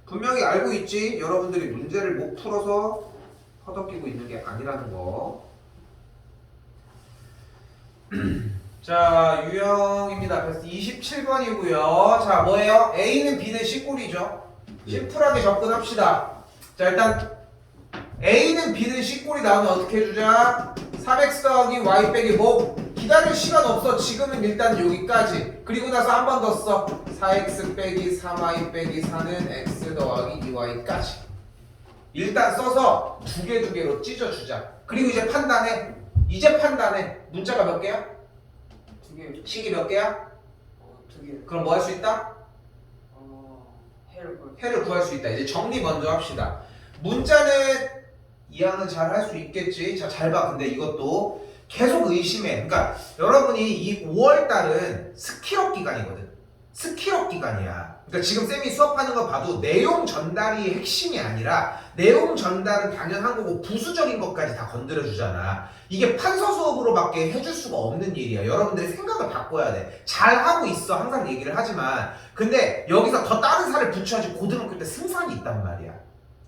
분명히 알고 있지. 여러분들이 문제를 못 풀어서 허덕이고 있는 게 아니라는 거. 자 유형입니다. 그래서 27번이고요. 자 뭐예요? A는 B는 C꼴이죠. 심플하게 접근합시다. 자 일단 A는 B는 C꼴이 나오면 어떻게 해주자? 3x 더하기 y 빼기 뭐 기다릴 시간 없어. 지금은 일단 여기까지. 그리고 나서 한 번 더 써. 4x 빼기 3y 빼기 4는 x 더하기 2y까지. 일단 써서 두 개로 찢어주자. 그리고 이제 판단해. 문자가 몇 개야? 두 개. 식이 몇 개야? 두 개. 그럼 뭐 할 수 있다? 해를 구할 수 있다. 이제 정리 먼저 합시다. 문자는 이해는 잘 할 수 있겠지. 자, 잘 봐. 근데 이것도 계속 의심해. 그러니까 여러분이 이 5월 달은 스킬업 기간이거든. 스킬업 기간이야. 그러니까 지금 쌤이 수업하는 거 봐도 내용 전달이 핵심이 아니라 내용 전달은 당연한 거고 부수적인 것까지 다 건드려 주잖아. 이게 판서 수업으로밖에 해줄 수가 없는 일이야. 여러분들이 생각을 바꿔야 돼. 잘하고 있어 항상 얘기를 하지만 근데 여기서 더 다른 살을 붙여야지 고등학교 때 승산이 있단 말이야.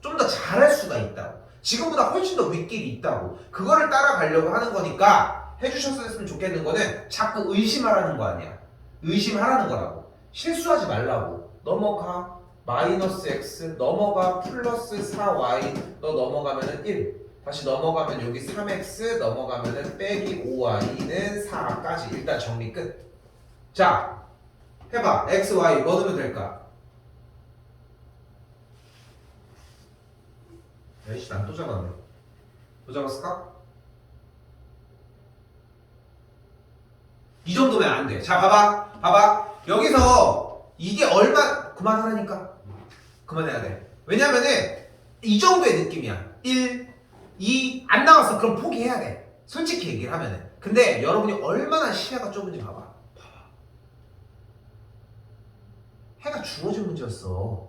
좀 더 잘할 수가 있다고. 지금보다 훨씬 더 윗길이 있다고. 그거를 따라가려고 하는 거니까 해주셨으면 좋겠는 거는 자꾸 의심하라는 거 아니야. 의심하라는 거라고. 실수하지 말라고. 넘어가 마이너스 x 넘어가 플러스 4y 너 넘어가면은 1 다시 넘어가면 여기 3x 넘어가면은 빼기 5y는 4까지 일단 정리 끝. 자 해봐. x, y 뭐 넣으면 될까? 에이씨 난 또 잡았네. 또 잡았을까? 이 정도면 안 돼. 자 봐봐 봐봐 여기서 이게 얼마 그만하라니까 그만해야 돼. 왜냐면은 이 정도의 느낌이야. 1, 2 안 나왔어. 그럼 포기해야 돼. 솔직히 얘기를 하면은. 근데 여러분이 얼마나 시야가 좁은지 봐봐. 해가 주어진 문제였어.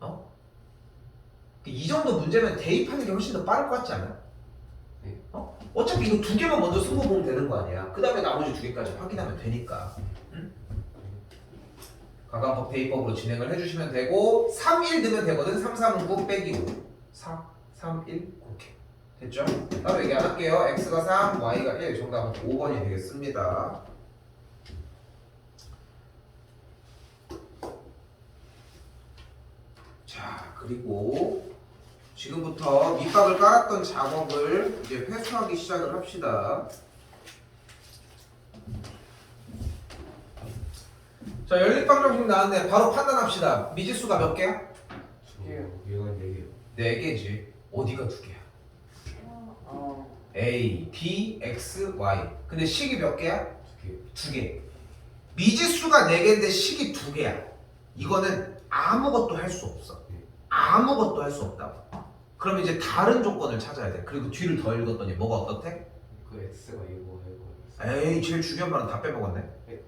어? 이 정도 문제면 대입하는 게 훨씬 더 빠를 것 같지 않아? 어? 어차피 이거 두 개만 먼저 승부 보면 되는 거 아니야. 그 다음에 나머지 두 개까지 확인하면 되니까. 응? 가감법 대입법으로 진행을 해주시면 되고 3, 1 넣으면 되거든. 3, 3, 9 빼기 5 4, 3, 1 그렇게 됐죠? 따로 얘기 안 할게요. x가 3, y가 1 정답은 5번이 되겠습니다. 자 그리고 지금부터 밑밥을 깔았던 작업을 이제 회수하기 시작을 합시다. 자 연립방정식 나왔네. 바로 판단합시다. 미지수가 몇 개야? 두 개요. 얘가 4개요. 4개지. 어디가 2개야? A, B, X, Y. 근데 식이 몇 개야? 2개. 2개. 미지수가 4개인데 식이 2개야. 이거는 아무것도 할 수 없어. 아무것도 할 수 없다고. 그럼 이제 다른 조건을 찾아야 돼. 그리고 뒤를 더 읽었더니 뭐가 어떻대? 그 x가 이거 해고. 에이 제일 중요한 말은 다 빼먹었네.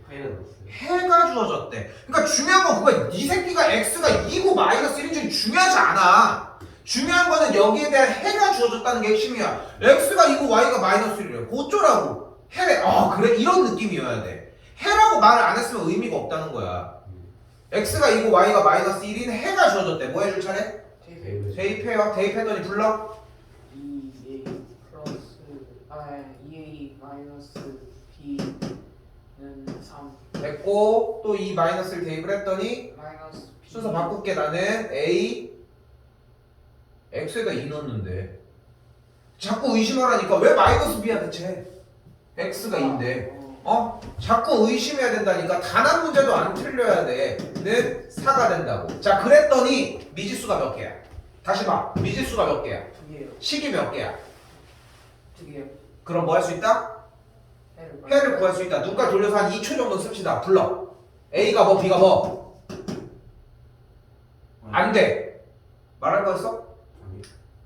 파이는 없어요. 해가 주어졌대. 그러니까 중요한 건 그거야. 이 새끼가 x가 2고 마이너스 1인 적이 중요하지 않아. 중요한 거는 여기에 대한 해가 주어졌다는 게 핵심이야. x가 2고 y가 마이너스 1이래. 고쩌라고. 해래. 아 그래? 이런 느낌이어야 돼. 해라고 말을 안 했으면 의미가 없다는 거야. x가 2고 y가 마이너스 1인 해가 주어졌대. 뭐 해줄 차례? 대입해요. 대입했더니 불러. 2a 플러스 2a 마이너스 b는 3 됐고 또 이 마이너스를 대입을 했더니 마이너스 b 순서 바꿀게. 나는 a x에다 2 넣었는데 자꾸 의심하라니까. 왜 마이너스 b야 대체? x가 2인데 어? 자꾸 의심해야 된다니까. 단 한 문제도 안 틀려야 돼는 4가 된다고. 자 그랬더니 미지수가 몇 개야? 다시 봐. 미지수가 몇 개야? 2개요. 식이 몇 개야? 2개요. 그럼 뭐 할 수 있다? 해를 구할 수 있다. 눈깔 돌려서 한 2초 정도 씁시다. 불러. A가 뭐 B가 뭐? 안 돼. 말할 거였어? 아니.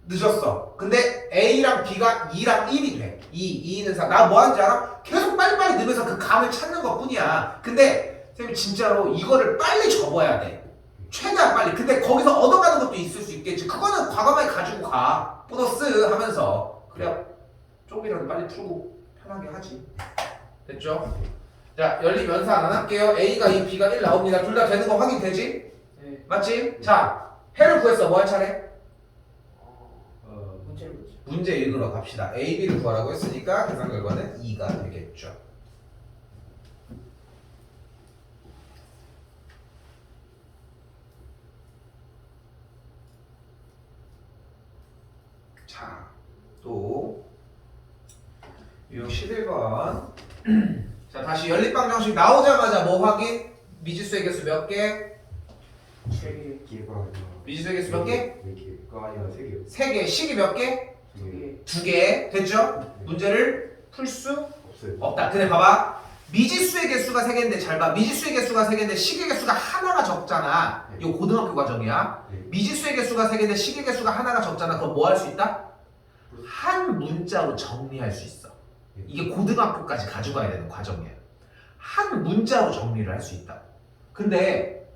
늦었어. 근데 A랑 B가 2랑 1이 돼. 2는 4. 나 뭐 하는지 알아? 계속 빨리빨리 넣으면서 그 감을 찾는 것 뿐이야. 근데 쌤이 진짜로 이거를 빨리 접어야 돼. 최대한 빨리. 근데 거기서 얻어가는 것도 있을 수 있겠지. 그거는 과감하게 가지고 가. 보너스 하면서. 그래야 조금이라도 빨리 풀고 편하게 하지. 됐죠? 자, 연립 연산 안 할게요. A가 2, B가 1 나옵니다. 둘 다 되는 거 확인되지? 네. 맞지? 자, 해를 구했어. 뭐 할 차례? 문제를 보죠. 문제 읽으러 갑시다. A, B를 구하라고 했으니까 계산 결과는 2가 되겠죠. 자, 또 유형 11번. 자, 다시 연립방정식 나오자마자 뭐 확인? 미지수의 개수 몇 개? 7개. 기회가 아니라. 미지수의 개수 몇 개? 4개가 아니라 3개요. 3개. 식이 몇 개? 2개. 2개. 됐죠? 문제를 풀 수 없어요. 없다. 근데 봐봐. 미지수의 개수가 3개인데 잘 봐. 미지수의 개수가 3개인데 식의 개수가 하나가 적잖아. 이거 고등학교 과정이야. 네. 미지수의 개수가 3개인데 식의 개수가 하나가 적잖아. 그럼 뭐 할 수 있다? 한 문자로 정리할 수 있어. 이게 고등학교까지 가져가야 되는 과정이에요. 한 문자로 정리를 할 수 있다. 근데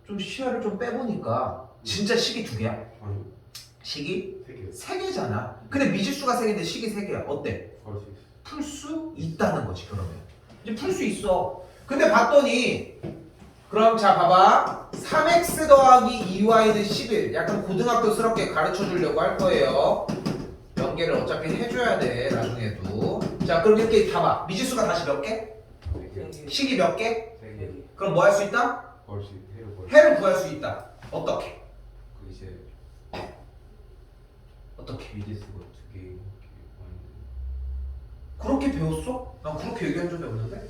좀 시야를 좀 빼보니까 진짜 식이 2개야. 아니 식이 3개 3개잖아. 근데 미지수가 3개인데 식이 3개야. 어때? 구할 수 있어. 풀 수 있다는 거지. 그러면 이제 풀 수 있어. 근데 봤더니 그럼 자 봐봐. 3x 더하기 2y는 11. 약간 고등학교스럽게 가르쳐 주려고 할 거예요. 연계를 어차피 해줘야 돼 나중에도. 자 그럼 이렇게 봐봐. 미지수가 다시 몇 개? 3개 식이 몇 개? 3개 그럼 뭐 할 수 있다? 구할 수 있어. 해로 구할 수 해를 구할 수 있다. 어떻게? 그 이제 어떻게? 미지수가 2개 이렇게 그렇게 배웠어? 난 그렇게 얘기한 적이 없는데?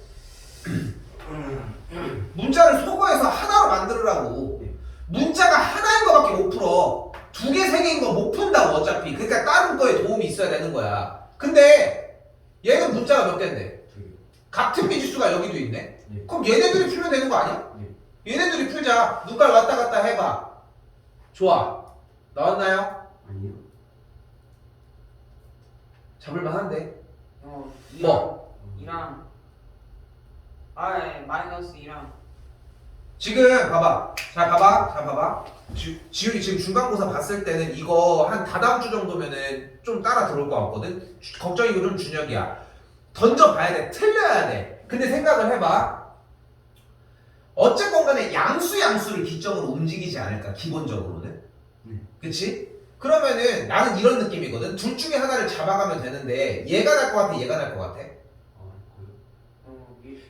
문자를 소거해서 하나로 만들으라고. 문자가 하나인 거밖에 못 풀어. 2개, 3개인 거 못 푼다고 어차피. 그러니까 다른 거에 도움이 있어야 되는 거야. 근데 얘는 문자가 몇 개인데? 2개. 같은 미지수가 여기도 있네? 네. 그럼 얘네들이 풀면 되는 거 아니야? 네. 얘네들이 풀자. 눈깔 왔다 갔다 해봐. 좋아. 나왔나요? 아니요. 잡을만 한데. 뭐? 2랑 마이너스 2랑 지금 봐봐. 자 봐봐. 지훈이 지금 중간고사 봤을 때는 이거 한 다다음 주 정도면은 좀 따라 들어올 것 같거든. 걱정이고 좀 준혁이야. 던져봐야 돼. 틀려야 돼. 근데 생각을 해봐. 어쨌건 간에 양수를 기점으로 움직이지 않을까 기본적으로는. 그치? 그러면은 나는 이런 느낌이거든. 둘 중에 하나를 잡아가면 되는데 얘가 날 것 같아, 얘가 날 것 같아.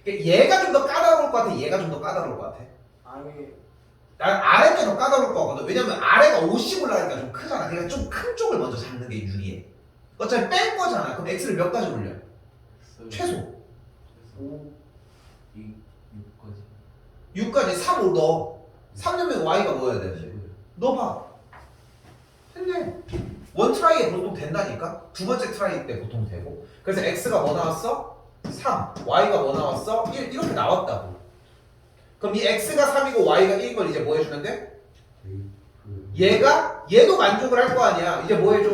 그러니까 얘가 좀 더 까다로울 것 같아, 얘가 좀 더 까다로울 것 같아. 아예 난 아래 게 더 까다로울 것 같거든. 왜냐면 아래가 50 올라가니까 좀 크잖아. 그러니까 좀 큰 쪽을 먼저 잡는 게 유리해. 어차피 뺀 거잖아. 그럼 x를 몇 가지 올려? 최소 5 2 6까지 6까지 3 넣어. 3 넣으면 y가 뭐여야 되는데? 넣어봐. 됐네. 원 트라이에 보통 된다니까? 두 번째 트라이 때 보통 되고. 그래서 x가 뭐 나왔어? 3. y가 뭐 나왔어? 1. 이렇게 나왔다고. 그럼 이 x가 3이고 y가 1인 걸 이제 뭐 해주면 돼? 얘도 만족을 할 거 아니야. 이제 뭐 해줘?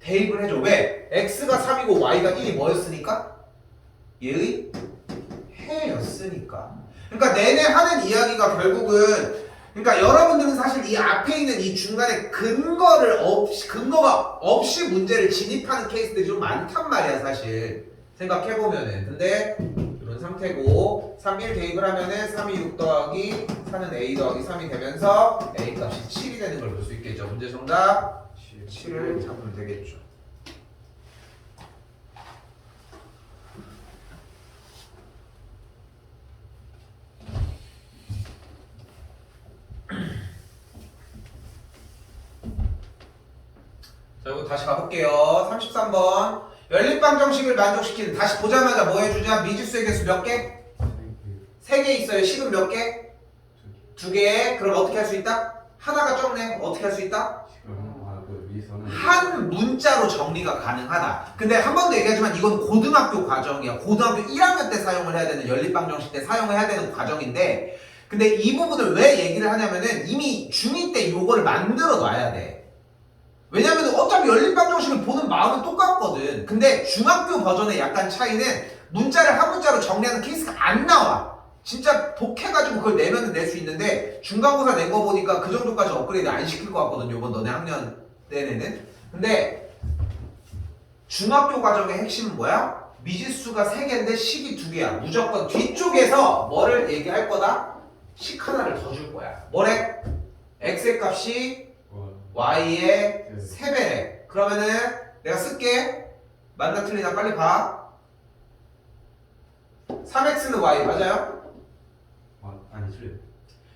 대입을 해줘. 왜? x가 3이고 y가 1이 뭐였으니까? 얘의 해였으니까. 그러니까 내내 하는 이야기가 결국은, 그러니까 여러분들은 사실 이 앞에 있는 이 중간에 근거가 없이 문제를 진입하는 케이스들이 좀 많단 말이야 사실. 생각해보면은. 근데 이런 상태고 3, 1 대입을 하면은 3이 6 더하기 4는 a 더하기 3이 되면서 a 값이 7이 되는 걸 볼 수 있겠죠. 문제 정답 7을 잡으면 되겠죠. 자, 이거 다시 가볼게요. 33번. 연립방정식을 만족시키는, 다시 보자마자 뭐 해주자? 미지수의 개수 몇 개? 3개 있어요. 식은 몇 개? 2개. 그럼 어떻게 할 수 있다? 하나가 적네. 어떻게 할 수 있다? 한 문자로 정리가 가능하다. 근데 한 번 더 얘기하지만 이건 고등학교 과정이야. 고등학교 1학년 때 사용을 해야 되는, 연립방정식 때 사용을 해야 되는 과정인데, 근데 이 부분을 왜 얘기를 하냐면은 이미 중2 때 요거를 만들어 놔야 돼. 왜냐면 어차피 연립방정식을 보는 마음은 똑같거든. 근데 중학교 버전의 약간 차이는 문자를 한 문자로 정리하는 케이스가 안 나와. 진짜 독해가지고 그걸 내면은 낼 수 있는데 중간고사 낸 거 보니까 그 정도까지 업그레이드 안 시킬 것 같거든. 요번 너네 학년 내내는. 근데 중학교 과정의 핵심은 뭐야? 미지수가 3개인데 식이 2개야. 무조건 뒤쪽에서 뭐를 얘기할 거다? 식 하나를 더 줄 거야. 뭐래? x의 값이 y의 3배래. 그러면은 내가 쓸게. 맞나 틀리나 빨리 봐. 3x는 y 맞아요? 아니 틀려.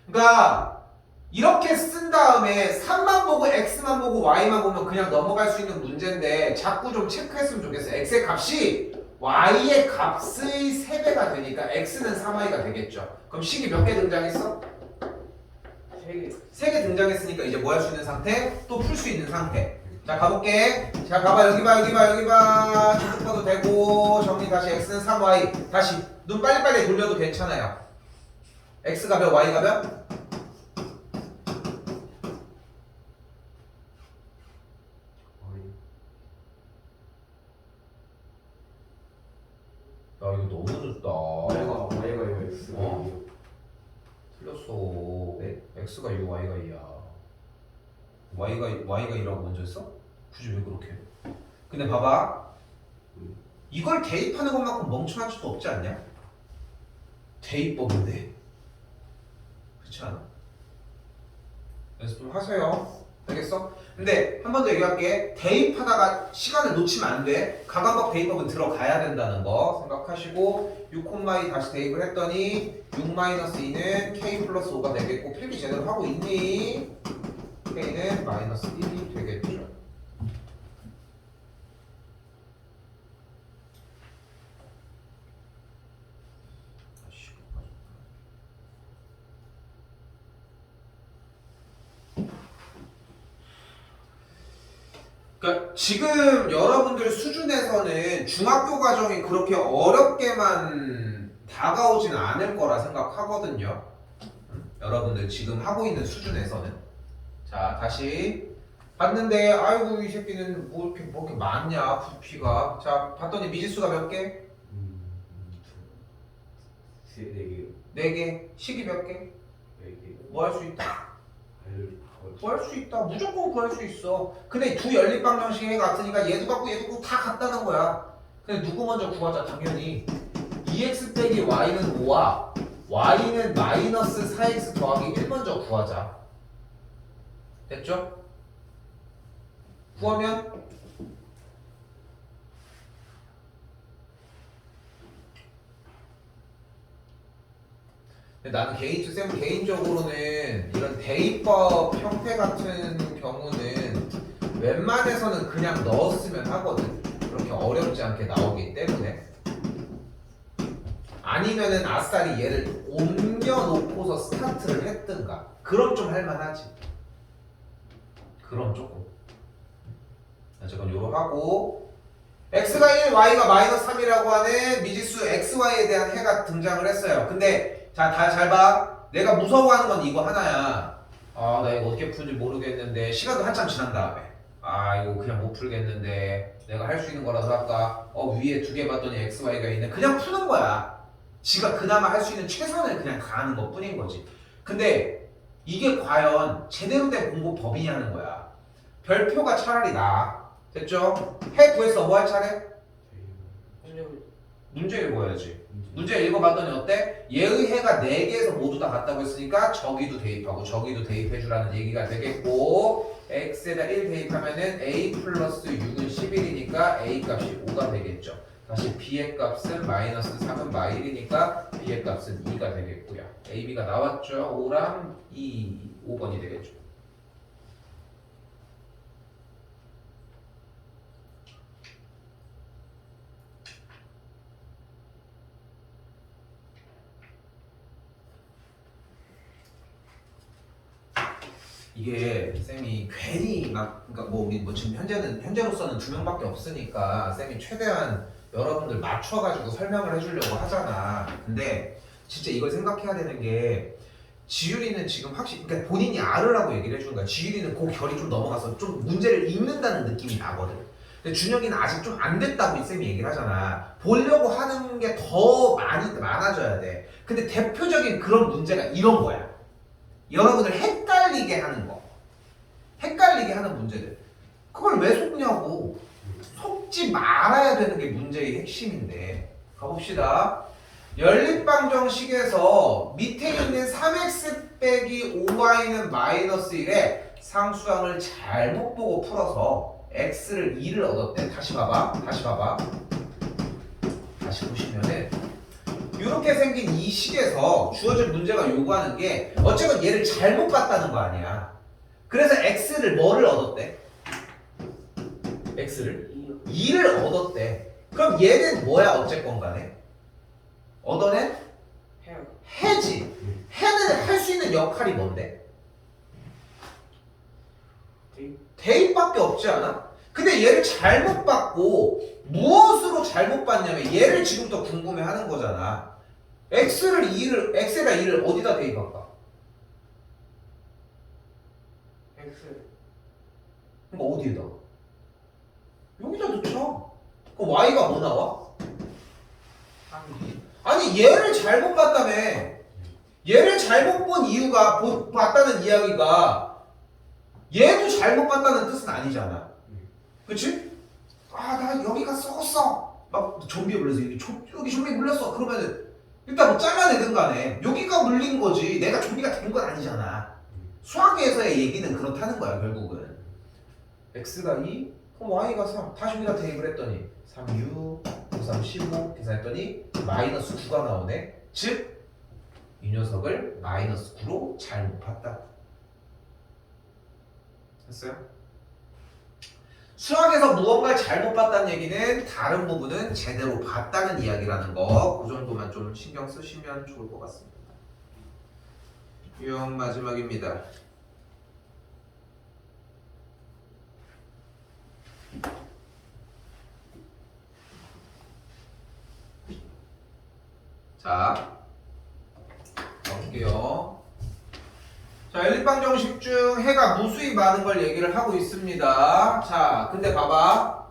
그러니까 이렇게 쓴 다음에 3만 보고 x만 보고 y만 보면 그냥 넘어갈 수 있는 문제인데 자꾸 좀 체크했으면 좋겠어. x의 값이 y의 값의 3배가 되니까 x는 3y가 되겠죠. 그럼 식이 몇 개 등장했어? 3개 3개 등장했으니까 이제 뭐 할 수 있는 상태? 또 풀 수 있는 상태. 자 가볼게. 자 가봐. 여기 봐. 접속도 되고 정리 다시. x는 3y. 다시 눈 빨리빨리 돌려도 괜찮아요. x가 몇? y가 몇? 이거 너무 늦다. Y가 X. 어? 틀렸어. 네? X가 6, Y가 2야. Y가 2라고 먼저 했어? 굳이 왜 그렇게 해? 근데 봐봐. 이걸 대입하는 것만큼 멍청한 짓도 없지 않냐? 대입법인데. 그렇지 않아? 연습 좀 하세요. 알겠어? 근데 한 번 더 얘기할게. 대입하다가 시간을 놓치면 안 돼. 가간법 대입법은 들어가야 된다는 거 생각하시고 6,2 다시 대입을 했더니 6-2는 K 플러스 5가 되겠고 필기 제대로 하고 있니? K는 마이너스 1이 되겠죠. 그러니까 지금 여러분들 수준에서는 중학교 과정이 그렇게 어렵게만 다가오진 않을 거라 생각하거든요. 여러분들 지금 하고 있는 수준에서는. 자, 다시 봤는데 아이고 이 새끼는 뭐 이렇게 많냐 부피가. 자, 봤더니 미지수가 몇 개? 네 개. 4개. 식이 몇 개? 4개. 뭐 할 수 있다? 알 구할 수 있다. 무조건 구할 수 있어. 근데 두 연립방정식이 같으니까 얘도 갖고 얘도 갖고 다 같다는 거야. 근데 누구 먼저 구하자? 당연히 2x 빼기 y는 5와 y는 마이너스 4x 더하기 1 먼저 구하자. 됐죠? 구하면 근데 나는 개인적으로는 이런 대입법 형태 같은 경우는 웬만해서는 그냥 넣었으면 하거든. 그렇게 어렵지 않게 나오기 때문에. 아니면은 아싸리 얘를 옮겨놓고서 스타트를 했든가. 그럼 좀 할만하지. 그럼 조금. 어쨌건 요로 하고 x가 1, y가 마이너스 3이라고 하는 미지수 xy에 대한 해가 등장을 했어요. 근데 자, 다 잘 봐. 내가 무서워하는 건 이거 하나야. 아, 나 이거 어떻게 푸는지 모르겠는데 시간도 한참 지난 다음에 아, 이거 그냥 못 풀겠는데 내가 할 수 있는 거라도 할까? 위에 2개 봤더니 xy가 있네. 그냥 푸는 거야. 지가 그나마 할 수 있는 최선을 그냥 다하는 것 뿐인 거지. 근데 이게 과연 제대로 된 공부법이냐는 거야. 별표가 차라리 나아. 됐죠? 해 구했어. 뭐 할 차례? 문제 읽어야지. 문제 읽어봤더니 어때? 얘의 해가 4개에서 모두 다 같다고 했으니까 저기도 대입하고 저기도 대입해주라는 얘기가 되겠고 x에다 1 대입하면은 a 플러스 6은 11이니까 a 값이 5가 되겠죠. 다시 b의 값은 마이너스 3은 마일이니까 b의 값은 2가 되겠고요. a, b가 나왔죠? 5랑 2, 5번이 되겠죠. 이게 쌤이 괜히 막 그러니까 뭐 우리 뭐 지금 현재로서는 2명밖에 없으니까 쌤이 최대한 여러분들 맞춰가지고 설명을 해주려고 하잖아. 근데 진짜 이걸 생각해야 되는 게 지율이는 지금 확실히 그러니까 본인이 알으라고 얘기를 해주는 거야. 지율이는 그 결이 좀 넘어가서 좀 문제를 읽는다는 느낌이 나거든. 근데 준혁이는 아직 좀 안 됐다고 쌤이 얘기를 하잖아. 보려고 하는 게 더 많아져야 돼. 근데 대표적인 그런 문제가 이런 거야. 여러분을 헷갈리게 하는 거. 헷갈리게 하는 문제들. 그걸 왜 속냐고. 속지 말아야 되는 게 문제의 핵심인데. 가봅시다. 연립방정식에서 밑에 있는 3x 빼기 5y는 마이너스 1에 상수항을 잘못 보고 풀어서 x를 2를 얻었대. 다시 봐봐. 다시 보시면은 이렇게 생긴 이 식에서 주어진 문제가 요구하는 게 어쨌건 얘를 잘못 봤다는 거 아니야. 그래서 x를 뭐를 얻었대? x를 2를 얻었대. 그럼 얘는 뭐야 어쨌건 간에? 얻어낸? 해지. 해는 할 수 있는 역할이 뭔데? 대입밖에 없지 않아? 근데 얘를 잘못 봤고 무엇으로 잘못 봤냐면 얘를 지금부터 궁금해하는 거잖아. x에다 2를 어디다 대입할까? 그럼 어디에다? 여기다 넣자. 그럼 y가 뭐 나와? 아니 얘를 잘못 봤다며. 얘를 잘못 본 이유가 봤다는 이야기가 얘도 잘못 봤다는 뜻은 아니잖아. 그치? 아 나 여기가 썩었어. 막 좀비에 물려서 여기 좀비에 물렸어. 그러면은 일단 뭐 잘라내든 간에 여기가 물린 거지 내가 좀비가 된 건 아니잖아. 수학에서의 얘기는 그렇다는 거야 결국은. x가 2 그럼 y가 3 다시 여기다 대입을 했더니 3, 6, 9, 3, 15 계산했더니 마이너스 9가 나오네. 즉 이 녀석을 마이너스 9로 잘못 봤다. 됐어요? 수학에서 무언가를 잘못 봤다는 얘기는 다른 부분은 제대로 봤다는 이야기라는 거. 그 정도만 좀 신경 쓰시면 좋을 것 같습니다. 유형 마지막입니다. 자, 볼게요. 자, 연립방정식 중 해가 무수히 많은 걸 얘기를 하고 있습니다. 자, 근데 봐봐.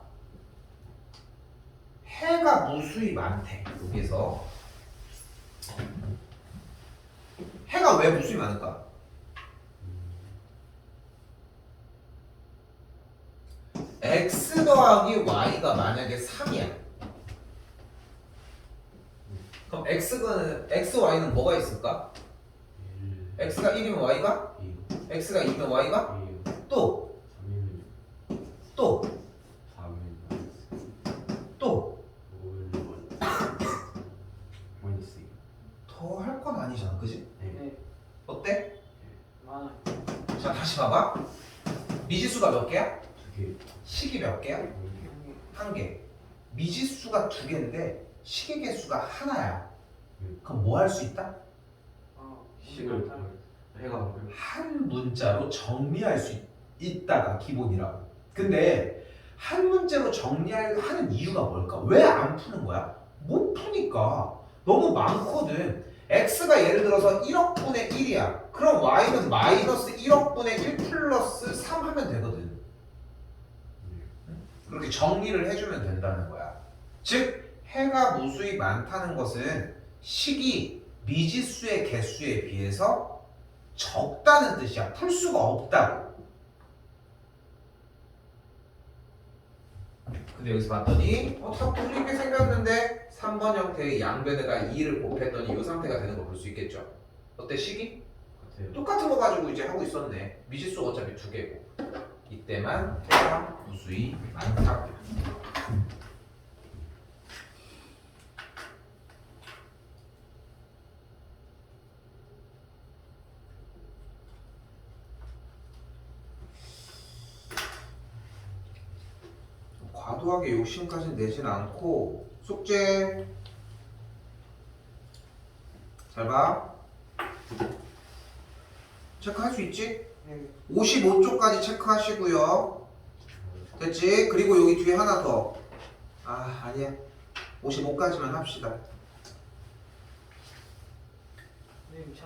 해가 무수히 많대. 여기서. 해가 왜 무수히 많을까? x 더하기 y가 만약에 3이야. 그럼 x, y는 뭐가 있을까? x가 1이면 y가? x가 2면 y가? 또? 또? 또? 더 할 건 아니잖아, 그지? 네. 어때? 많아요. 자, 다시 봐봐. 미지수가 몇 개야? 2개. 식이 몇 개야? 한 개. 미지수가 2개인데 식의 개수가 하나야. 그럼 뭐 할 수 있다? 식을 해가 한 문자로 정리할 수 있다가 기본이라고. 근데 한 문자로 정리하는 이유가 뭘까? 왜 안 푸는 거야? 못 푸니까. 너무 많거든. x가 예를 들어서 1억 분의 1이야. 그럼 y는 마이너스 1억 분의 1 플러스 3 하면 되거든. 그렇게 정리를 해주면 된다는 거야. 즉 해가 무수히 많다는 것은 식이 미지수의 개수에 비해서 적다는 뜻이야. 풀 수가 없다고. 근데 여기서 봤더니 다 풀리게 생겼는데 3번 형태의 양변에다 2를 곱했더니 이 상태가 되는 걸 볼 수 있겠죠. 어때 식이? 같아요. 똑같은 거 가지고 이제 하고 있었네. 미지수 어차피 2개고. 이때만 해가 무수히 많다. 과도하게 욕심까지 내진 않고 숙제 잘 봐. 체크할 수 있지? 55쪽까지 체크하시고요. 됐지? 그리고 여기 뒤에 하나 더. 아니야. 55까지만 합시다. 선생님 참